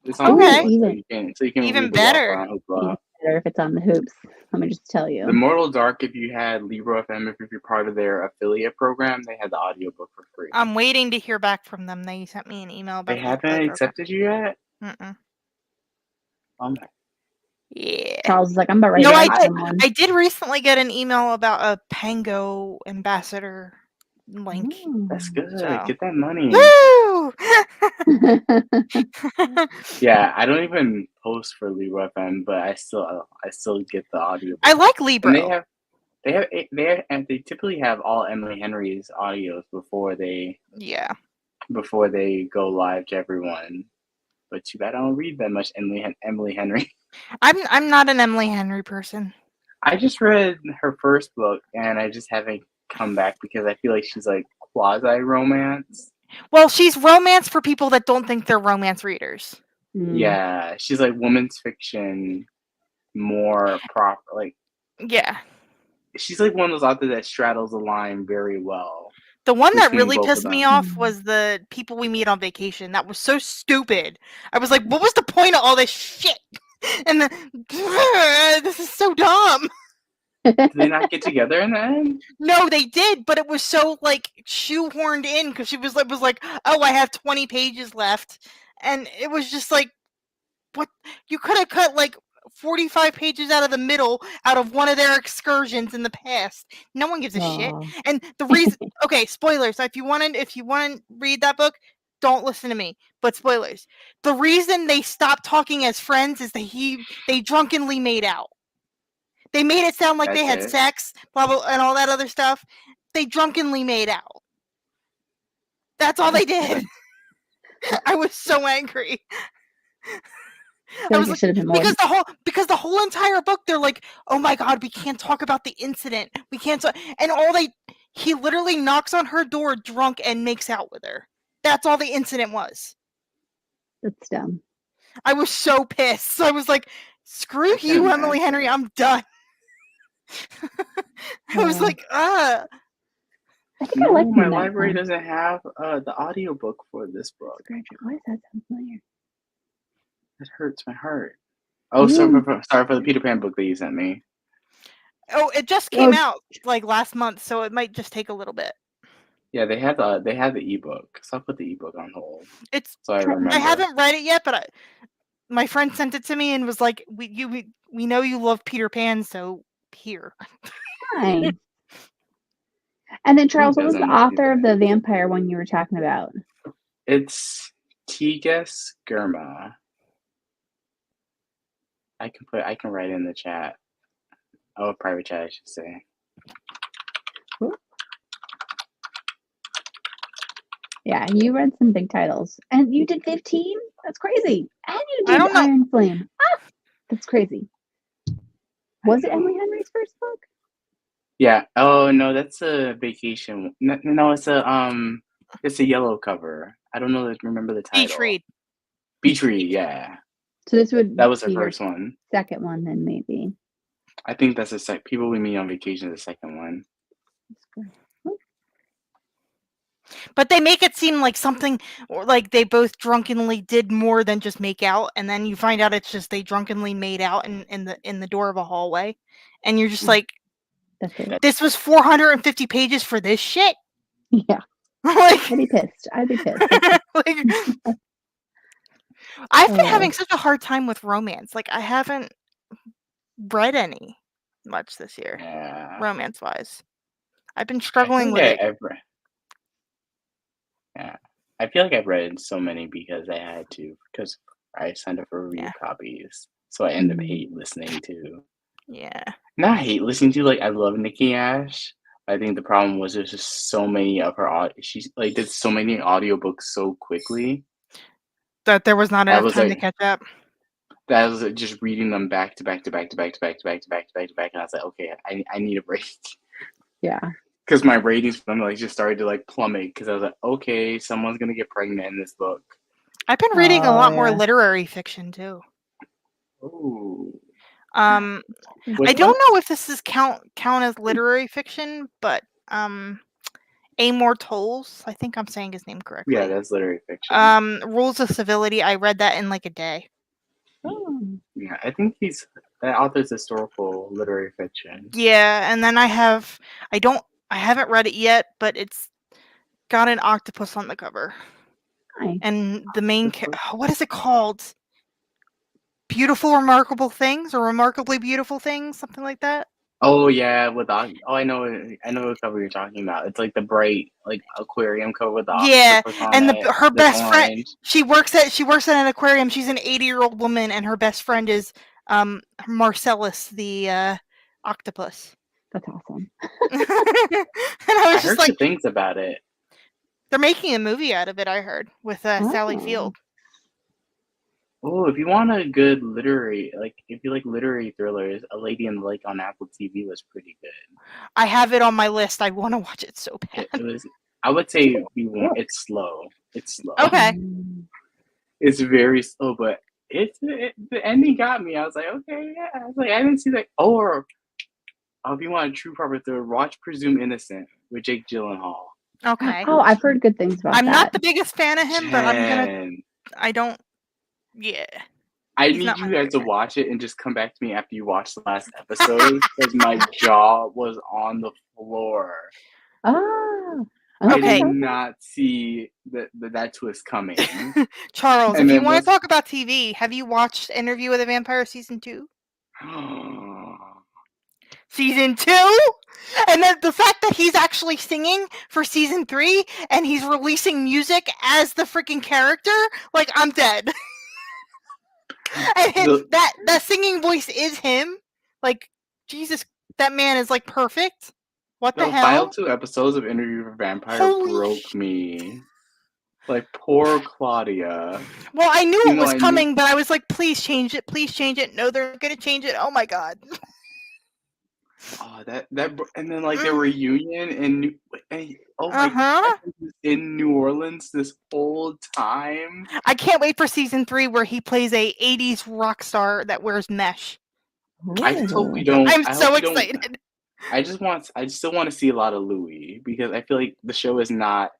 It's on Hoopla, so you can even read better. On Hoopla. Better if it's on the hoops. Let me just tell you. The Mortal Dark, if you had Libro FM, if you're part of their affiliate program, they had the audiobook for free. I'm waiting to hear back from them. They sent me an email about They haven't accepted you yet? Oh my. Yeah. Charles is like, I'm about ready. No, I did recently get an email about a Pango ambassador link. That's good. So. Get that money. Woo! Yeah, I don't even post for Libro FM, but I still get the audio. I like Libro. And they typically have all Emily Henry's audios before they go live to everyone. But too bad I don't read that much Emily Henry. I'm not an Emily Henry person. I just read her first book, and I just haven't come back because I feel like she's like quasi-romance. Well, she's romance for people that don't think they're romance readers. Yeah, she's like women's fiction, more proper. Like, yeah, she's like one of those authors that straddles the line very well. The one that really pissed me off was the People We Meet on Vacation. That was so stupid. I was like, what was the point of all this shit? And this is so dumb. Did they not get together in the end? No, they did, but it was so like shoehorned in because she was like, oh, I have 20 pages left, and it was just like, what? You could have cut like 45 pages out of the middle out of one of their excursions in the past. No one gives a shit. And the reason, okay, spoilers. If you want to read that book, don't listen to me. But spoilers. The reason they stopped talking as friends is that they drunkenly made out. They made it sound like they had sex, blah, blah, and all that other stuff. They drunkenly made out. That's all they did. I was so angry. I was like, because the whole entire book, they're like, oh my god, we can't talk about the incident. We can't talk. And he literally knocks on her door drunk and makes out with her. That's all the incident was. That's dumb. I was so pissed. I was like, screw you, Emily Henry. I'm done. I was like, I think no, I like my library doesn't have the audiobook for this book. Why does that sound familiar? It hurts my heart. Oh, sorry for the Peter Pan book that you sent me. Oh, it just came out like last month, so it might just take a little bit. Yeah, they have the ebook. So I'll put the ebook on hold. So I remember. I haven't read it yet, but my friend sent it to me and was like, "We know you love Peter Pan, so here." Nice. And then Charles, what was the author of the vampire one you were talking about? It's Tegas Germa. I can write in the chat. Oh, private chat, I should say. Cool. Yeah, you read some big titles, and you did 15. That's crazy. And you did Iron Flame. Ah, that's crazy. Was it Emily Henry's first book? Yeah. Oh no, that's a vacation. No, it's a yellow cover. I don't know. Remember the title? Beach Read. Beach Read. Yeah. So that was her first one. Second one, then maybe. I think that's the People We Meet on Vacation is the second one. But they make it seem like something, or like they both drunkenly did more than just make out, and then you find out it's just they drunkenly made out in the door of a hallway, and you're just like, this was 450 pages for this shit. Yeah, like, I'd be pissed. like, I've been having such a hard time with romance. Like, I haven't read any much this year, romance wise. I've been struggling with it. Yeah, I feel like I've read so many because I had to, because I signed up for review copies, so I end up hate listening to. Yeah. Not hate listening to, like, I love Nikki Ash. I think the problem was there's just so many of her. She's like did so many audiobooks so quickly that there was not enough time to catch up. That was just reading them back to back to back to back to back to back to back to back to back, and I was like, okay, I need a break. Yeah. Because my ratings for them just started to plummet. Because I was like, okay, someone's gonna get pregnant in this book. I've been reading a lot more literary fiction too. Ooh. I don't know if this is count as literary fiction, but Amor Tolls, I think I'm saying his name correctly. Yeah, that's literary fiction. Rules of Civility, I read that in like a day. Oh. Yeah, I think that author's historical literary fiction. Yeah, and then I haven't read it yet, but it's got an octopus on the cover. Nice. And the main what is it called? Beautiful Remarkable Things, or Remarkably Beautiful Things, something like that. Oh yeah, I know what cover you're talking about. It's like the bright aquarium cover with the octopus on and it. Her best friend. She works at an aquarium. She's an 80-year-old woman, and her best friend is Marcellus the octopus. That's awesome. And I was heard good things about it. They're making a movie out of it. I heard with Sally Field. Oh, if you want a good literary, if you like literary thrillers, A Lady in the Lake on Apple TV was pretty good. I have it on my list. I want to watch it so bad. It was. I would say it's slow. It's slow. Okay. It's very slow, but the ending got me. I was like, okay, yeah. I was like, I didn't see that. Or if you want a true proper thriller, watch Presumed Innocent with Jake Gyllenhaal. Okay. Oh, I've heard good things about that. I'm not the biggest fan of him, but I don't. Yeah. I need you guys to watch it and just come back to me after you watch the last episode because my jaw was on the floor. Oh. Okay. I did not see that twist coming. Charles, if you want to talk about TV, have you watched Interview with a Vampire Season 2? Season 2? And then the fact that he's actually singing for Season 3 and he's releasing music as the freaking character, I'm dead. And that singing voice is him. Jesus, that man is perfect. What the hell? The final 2 episodes of Interview with a Vampire broke me. Poor Claudia. Well, I knew it was coming, but I was like, please change it. Please change it. No, they're going to change it. Oh my God. Oh, and then their reunion in New Orleans this whole time. I can't wait for Season 3 where he plays a 80s rock star that wears mesh. I totally don't. I'm so excited. I still want to see a lot of Louis because I feel like the show is not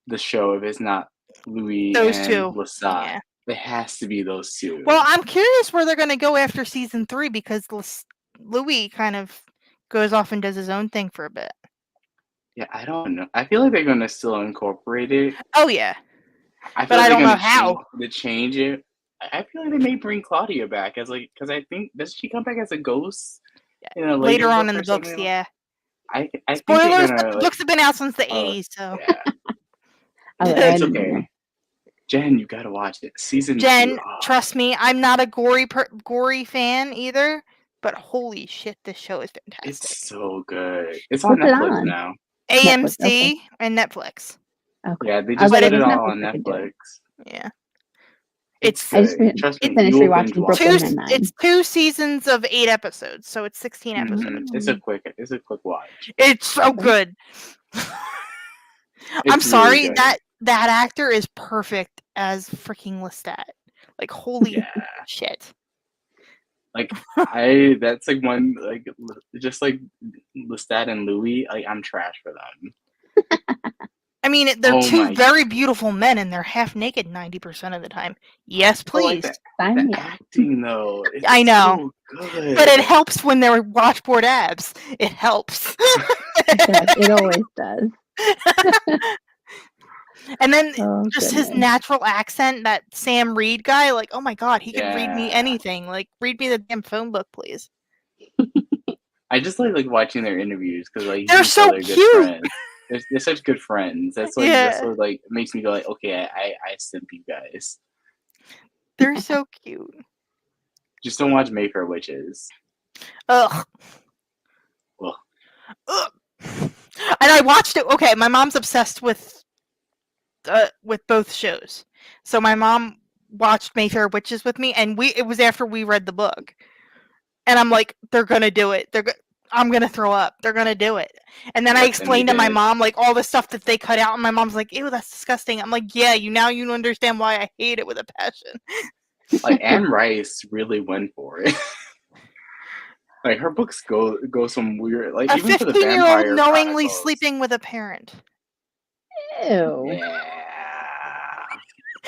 the show if it's not Louis those and two. Lestat. Yeah. It has to be those two. Well, I'm curious where they're going to go after season 3 because Louis kind of goes off and does his own thing for a bit. Yeah, I don't know. I feel like they're going to still incorporate it. Oh, yeah. I but I don't know how. To change it. I feel like they may bring Claudia back as because I think, does she come back as a ghost? Later on in the books, yeah. I Spoilers, but the books have been out since the 80s, so. Yeah. It's okay. Jen, you gotta watch it. Season 2. Trust me, I'm not a gory fan either, but holy shit, this show is fantastic. It's so good. It's on Netflix now. AMC okay. And Netflix. Okay. Yeah, they just put it all on Netflix. Yeah. It's I just finished rewatching Brooklyn Nine-Nine. It's 2 seasons of 8 episodes, so it's 16 episodes. It's a quick watch. It's so good. I'm sorry, really good. that actor is perfect as freaking Lestat. Like, holy shit. Like that's like one just like Lestat and Louis. Like I'm trash for them. I mean, they're two very beautiful men, and they're half naked 90% of the time. Yes, please. Like the acting though, I know, so good. but it helps when they're washboard abs. It helps. It always does. And then his natural accent, that Sam Reed guy, like, oh my god, he can read me anything. Like, read me the damn phone book, please. I just like watching their interviews because like they're so cute. Good friends. They're such good friends. That's what like makes me go like, okay, I simp you guys. They're so cute. Just don't watch Mayfair Witches. Ugh. Well. Ugh. And I watched it. Okay, my mom's obsessed with both shows. So my mom watched Mayfair Witches with me, and it was after we read the book. And I'm like, they're gonna do it. I'm gonna throw up. They're gonna do it. And then I explained to my mom like all the stuff that they cut out, and my mom's like, "Ew, that's disgusting." I'm like, "Yeah, you understand why I hate it with a passion." Like Anne Rice really went for it. Like her books go some weird, like a even for the 15-year-old knowingly sleeping with a parent. Ew. Yeah.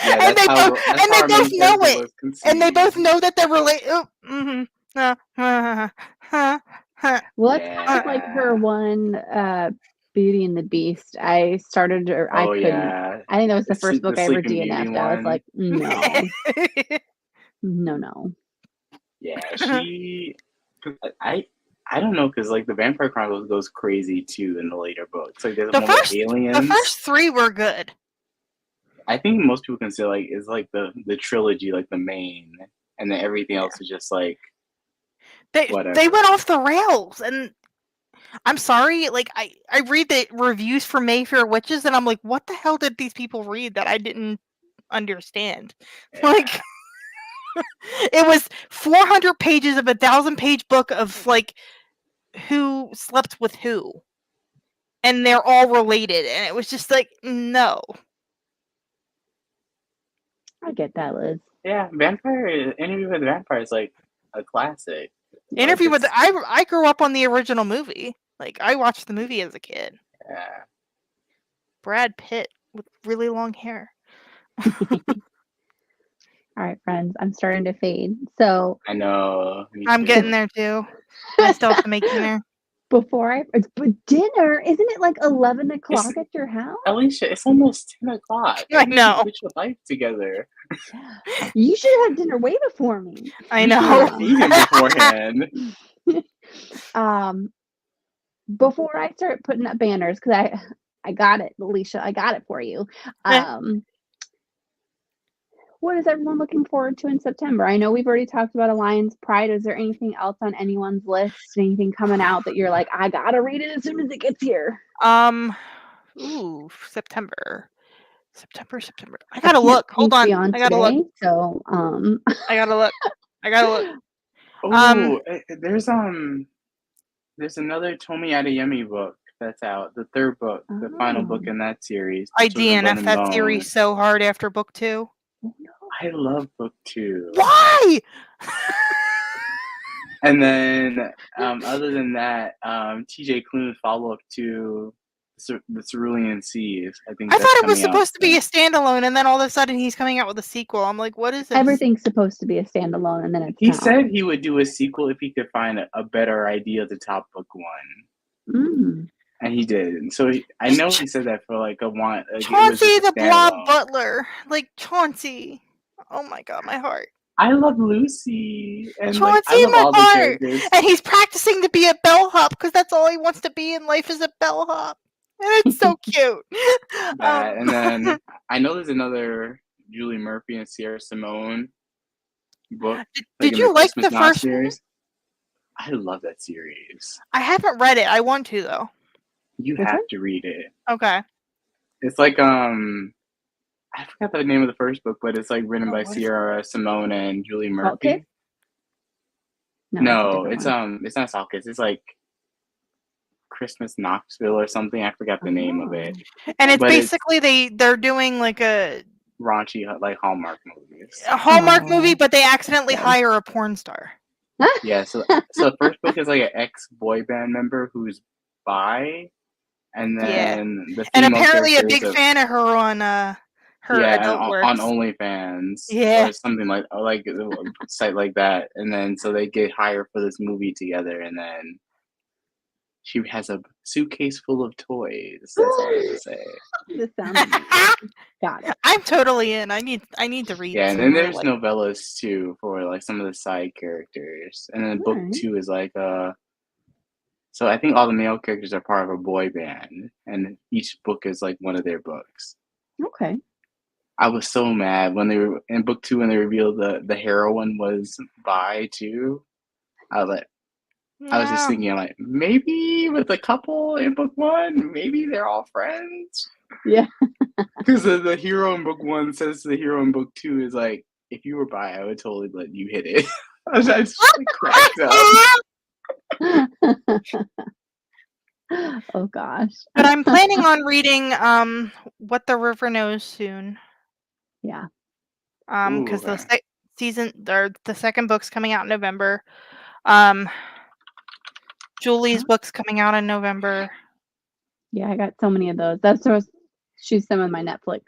And they both know it. And they both know that they're related. Well, that's kind of like her one Beauty and the Beast. I started, or I couldn't. Yeah. I think that was the first book I ever DNF'd. I was like, no. Yeah, I don't know, because like the Vampire Chronicles goes crazy too in the later books. Like there's one with aliens. The first 3 were good. I think most people consider like is like the trilogy, like the main, and then everything else is just like they went off the rails. And I'm sorry, like I read the reviews for Mayfair Witches, and I'm like, what the hell did these people read that I didn't understand? Yeah. Like it was 400 pages of a 1,000-page book of like who slept with who, and they're all related, and it was just like, no. I get that, Liz. Yeah, Interview with the Vampire is like a classic. Interview with I grew up on the original movie. Like I watched the movie as a kid. Yeah. Brad Pitt with really long hair. All right, friends, I'm starting to fade. So I know. I'm getting there too. I still have to make dinner. But dinner, isn't it like 11 o'clock at your house? Alicia, it's almost 10 o'clock. I know. Put your life together. Yeah. You should have dinner way before me. I know. Even beforehand. Before I start putting up banners, because I got it, Alicia. I got it for you. What is everyone looking forward to in September? I know we've already talked about Alliance Pride. Is there anything else on anyone's list? Anything coming out that you're like, I gotta read it as soon as it gets here? September. I gotta look. Hold on. I gotta look. So I gotta look. Oh, there's another Tomi Adeyemi book that's out. The 3rd book, the final book in that series. I DNF that series so hard after book 2. Oh, no. I love book 2. Why? And then, other than that, TJ Klune's follow-up to the Cerulean Seas. I think I thought it was supposed to be a standalone, and then all of a sudden he's coming out with a sequel. I'm like, what is this? Everything's supposed to be a standalone, and then it's He not. said he would do a sequel if he could find a better idea to top book one. And he did. So I know he said that for like a want. Like, Chauncey the Blob Butler. Like, Chauncey. Oh my god, my heart. I love Lucy. And Chauncey, I love all the characters. And he's practicing to be a bellhop because that's all he wants to be in life is a bellhop. And it's so cute. And then I know there's another Julie Murphy and Sierra Simone book. Did you like the first series? I love that series. I haven't read it. I want to though. You have to read it. Okay. It's like I forgot the name of the first book, but it's like written by Sierra Simone and Julie Murphy. No, it's not Saltkiss. It's like Christmas Knoxville or something. I forgot the name of it. And it's basically they're doing like a raunchy like Hallmark movies. A Hallmark movie, but they accidentally hire a porn star. Yeah, so the first book is like an ex-boy band member who's bi, and then the female and apparently a big fan of her on her adult works. On OnlyFans, or something like a site like that, and then so they get hired for this movie together, and then she has a suitcase full of toys. That's all I have to say. This sounds got it. I'm totally in. I need to read. Yeah, and then there's novellas too for like some of the side characters, and then book 2 is like So I think all the male characters are part of a boy band, and each book is like one of their books. Okay. I was so mad when they were in book 2 when they revealed the heroine was bi too. I was like, I was just thinking like maybe with a couple in book 1, maybe they're all friends. Yeah. Because the hero in book 1 says to the hero in book 2 is like, if you were bi, I would totally let you hit it. I just cracked up. Oh gosh. But I'm planning on reading What the River Knows soon. Yeah. Because the second book's coming out in November. Julie's book's coming out in November. Yeah, I got so many of those. She's some of my NetGalley.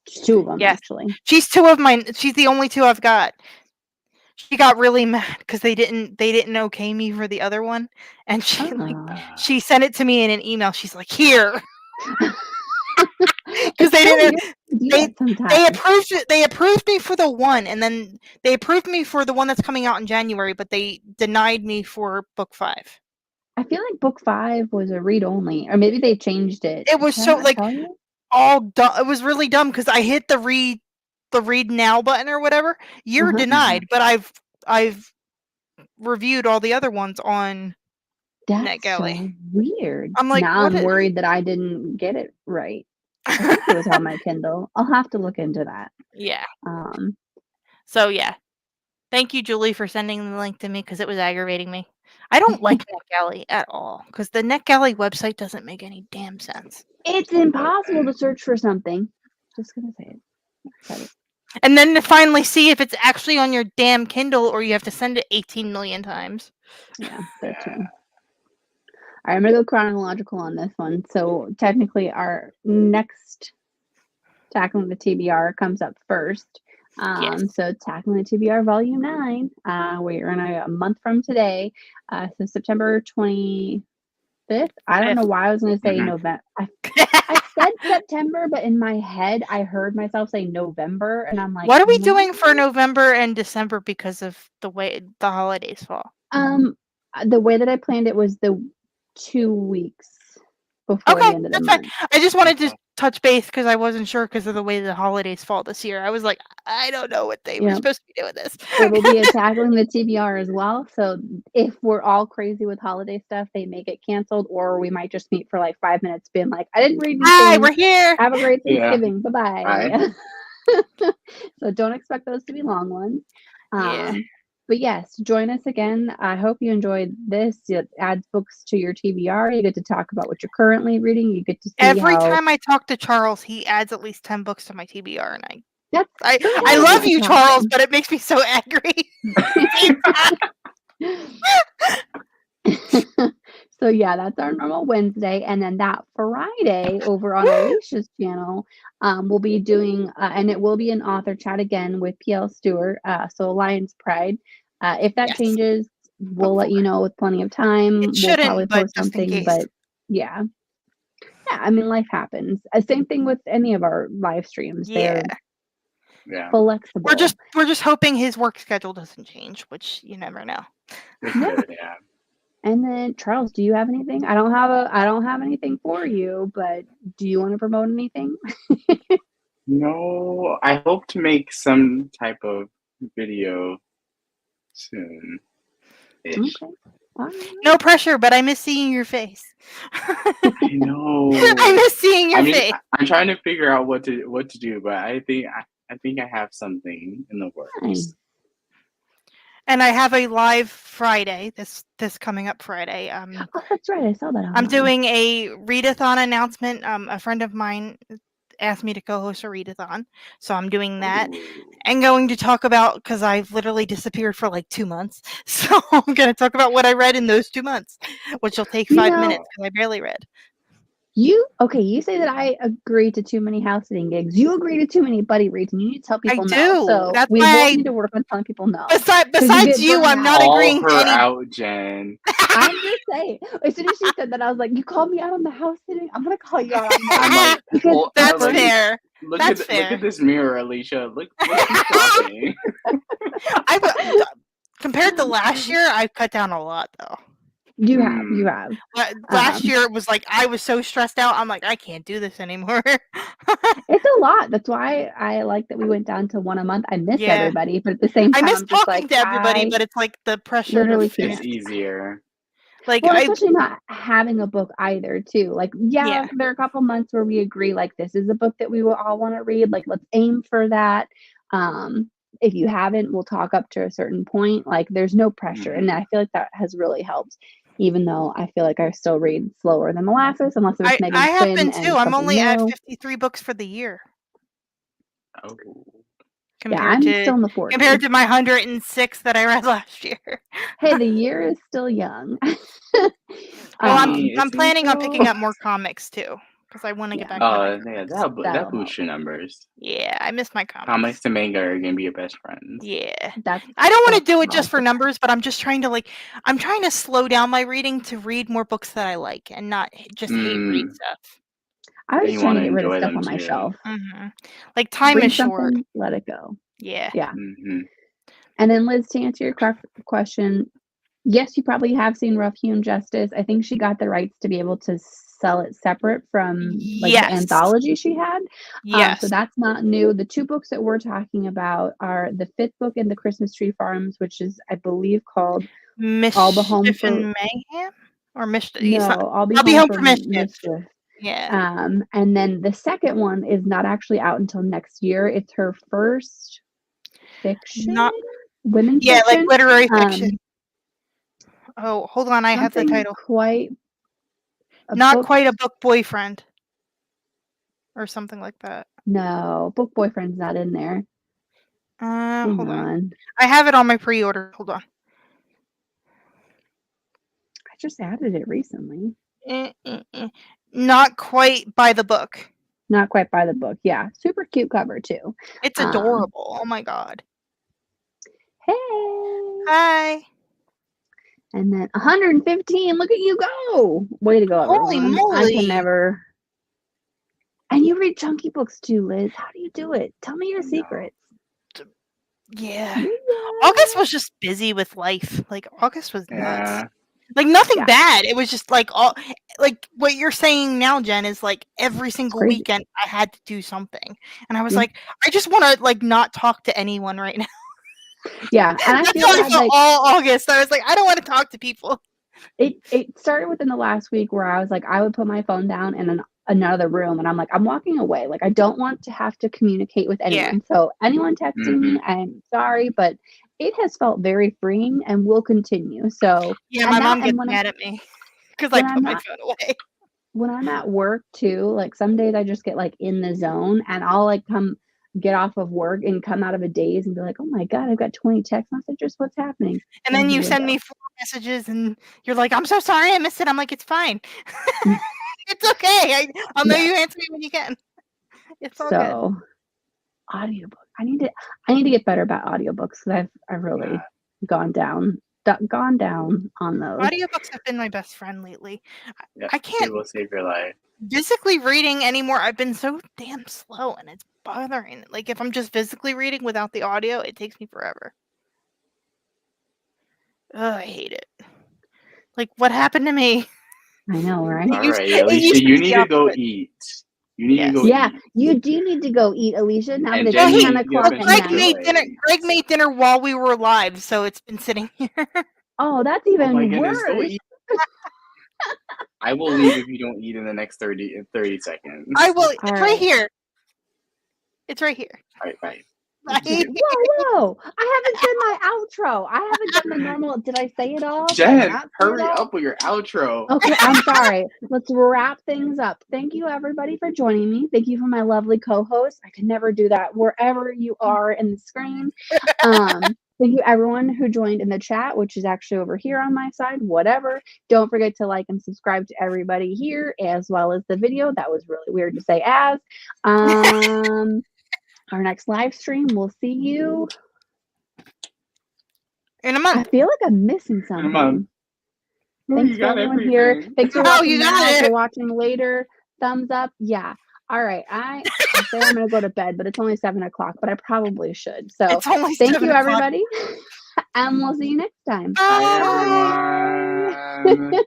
2 of them actually. She's 2 of mine. She's the only 2 I've got. She got really mad because they didn't okay me for the other one, and she sent it to me in an email. She's like, "Here," because they didn't. They approved it. They approved me for the one, and then they approved me for the one that's coming out in January, but they denied me for book 5. I feel like book 5 was a read only, or maybe they changed it. It was so like all dumb. It was really dumb because I hit the read now button or whatever. You're denied, but I've reviewed all the other ones on NetGalley. So weird. I'm like, now I'm worried that I didn't get it right. I think it was on my Kindle. I'll have to look into that. Yeah. So yeah, thank you, Julie, for sending the link to me because it was aggravating me. I don't like NetGalley at all because the NetGalley website doesn't make any damn sense. It's impossible to search for something. Just gonna say it. And then to finally see if it's actually on your damn Kindle or you have to send it 18 million times. Yeah, that too. All right, I'm going to go chronological on this one. So technically our next Tackling the TBR comes up first. So Tackling the TBR Volume 9, we're in a month from today. So September 25th. I don't know why I was going to say November. I said September, but in my head, I heard myself say November, and I'm like, what are we doing for November and December because of the way the holidays fall? The way that I planned it was the 2 weeks before the end of the month. I just wanted to touch base because I wasn't sure because of the way the holidays fall this year. I was like, I don't know what they were supposed to be doing this. It will be a Tackling the TBR as well. So if we're all crazy with holiday stuff, they may get canceled, or we might just meet for like 5 minutes being like, I didn't read Hi, we're here. Have a great Thanksgiving. Bye-bye. So don't expect those to be long ones. But yes, join us again. I hope you enjoyed this. It adds books to your TBR. You get to talk about what you're currently reading. You get to see every time I talk to Charles, he adds at least 10 books to my TBR, and I love you, Charles, but it makes me so angry. So yeah, that's our normal Wednesday, and then that Friday over on Alicia's channel, we'll be doing, and it will be an author chat again with PL Stewart. So Alliance Pride. If that changes, we'll let you know with plenty of time. We'll probably post something, but yeah. I mean, life happens. Same thing with any of our live streams. They're flexible. We're just hoping his work schedule doesn't change, which you never know. Yeah. And then Charles, do you have anything? I don't have anything for you, but do you want to promote anything? No, I hope to make some type of video soon. Okay. No pressure, but I miss seeing your face. I know. I miss seeing your face. I'm trying to figure out what to do, but I think I have something in the works. Nice. And I have a live Friday, this coming up Friday. Oh, that's right. I saw that. I'm doing a readathon announcement. A friend of mine asked me to co-host a readathon, so I'm doing that. And going to talk about, because I've literally disappeared for like 2 months, so I'm going to talk about what I read in those 2 months, which will take 5 minutes because I barely read. You say that I agree to too many house sitting gigs. You agree to too many buddy reads, and you need to tell people no. So that's we why both need to work on telling people no. Besides you, I'm not agreeing to any. Out, Jen. I'm just saying. As soon as she said that, I was like, "You called me out on the house sitting. I'm gonna call you out on that." Well, that's fair. Look at this mirror, Alicia. Look what's talking. Compared to last year, I've cut down a lot though. You have. Last year it was like I was so stressed out. I'm like, I can't do this anymore. It's a lot. That's why I like that we went down to one a month. I miss everybody, but at the same time, I miss talking to everybody, but it's like the pressure. It's easier. Like, especially not having a book either, too. Like, there are a couple months where we agree, like, this is a book that we will all want to read. Like, let's aim for that. If you haven't, we'll talk up to a certain point. Like, there's no pressure, and I feel like that has really helped. Even though I feel like I still read slower than molasses, unless it's Megan I have Quinn been too. I'm only at 53 books for the year. Oh. I'm still in the 40s. Compared to my 106 that I read last year. Hey, the year is still young. I'm planning on picking up more comics too. Because I want to get back to that boosts your numbers. Yeah, I miss my comics. Comics and manga are going to be your best friends. Yeah. I don't want to do it just for numbers, but I'm just trying to slow down my reading to read more books that I like and not just hate read stuff. I was trying to get rid of stuff on my shelf. Mm-hmm. Like time is short. Let it go. Yeah. Mm-hmm. And then Liz, to answer your question, yes, you probably have seen Rough Hewn Justice. I think she got the rights to be able to sell it separate from the anthology she had. Yes. So that's not new. The two books that we're talking about are the 5th book in the Christmas Tree Farms, which is, I believe, called I'll Be Home for Mayhem or Mischief. No, I'll Be Home for Mischief. Yeah. And then the second one is not actually out until next year. It's her first fiction, women's fiction. Like literary fiction. Oh, hold on, I have the title. Not quite a book boyfriend. Or something like that. No, book boyfriend's not in there. Hold on. I have it on my pre-order. Hold on. I just added it recently. Not quite by the book. Not quite by the book. Yeah. Super cute cover too. It's adorable. Oh my god. Hey. Hi. And then 115. Look at you go. Way to go, everyone. Holy moly. I can never. And you read chunky books too, Liz. How do you do it? Tell me your secrets. Yeah. August was just busy with life. Like, August was nuts. Like, nothing bad. It was just like what you're saying now, Jen, is like every single weekend I had to do something. And I was like, I just want to like not talk to anyone right now. Yeah. And I feel like all August. I was like, I don't want to talk to people. It started within the last week where I was like, I would put my phone down in another room and I'm like, I'm walking away. Like, I don't want to have to communicate with anyone. So anyone texting me, I'm sorry, but it has felt very freeing and will continue. So yeah, my mom gets mad at me because I put my phone away. When I'm at work too, like some days I just get like in the zone and I'll like come get off of work and come out of a daze and be like, oh my God, I've got 20 text messages. What's happening? And then you send me 4 messages and you're like, I'm so sorry I missed it. I'm like, it's fine. It's okay. I'll know you answer me when you can. It's all good. Audiobook. I need to get better about audiobooks because I've really gone down on those. Audiobooks have been my best friend lately. Yeah, I can't. It will save your life. Physically reading anymore. I've been so damn slow and it's bothering. Like if I'm just physically reading without the audio, it takes me forever. Oh, I hate it. Like what happened to me? I know, right? All right, Alicia, you need to go eat. You need to go eat. You do need to go eat, Alicia. Now that it's Jen, 10 o'clock. Greg made dinner while we were live, so it's been sitting here. Oh, that's even worse. I will leave if you don't eat in the next 30 seconds. I will. It's right here. It's right here. All right, bye. Whoa! I haven't done my outro. I haven't done the normal. Did I say it all? Jen, hurry up with your outro. Okay, I'm sorry. Let's wrap things up. Thank you, everybody, for joining me. Thank you for my lovely co-host. I could never do that wherever you are in the screen. Thank you, everyone who joined in the chat, which is actually over here on my side. Whatever. Don't forget to like and subscribe to everybody here, as well as the video. That was really weird to say. Our next live stream, we'll see you in a month. I feel like I'm missing something. Thanks for everyone here. Thanks for watching now. If you're watching later, thumbs up. Yeah. All right. I say I'm going to go to bed, but it's only 7 o'clock, but I probably should. So thank you, everybody. And we'll see you next time. Bye. Bye, everyone.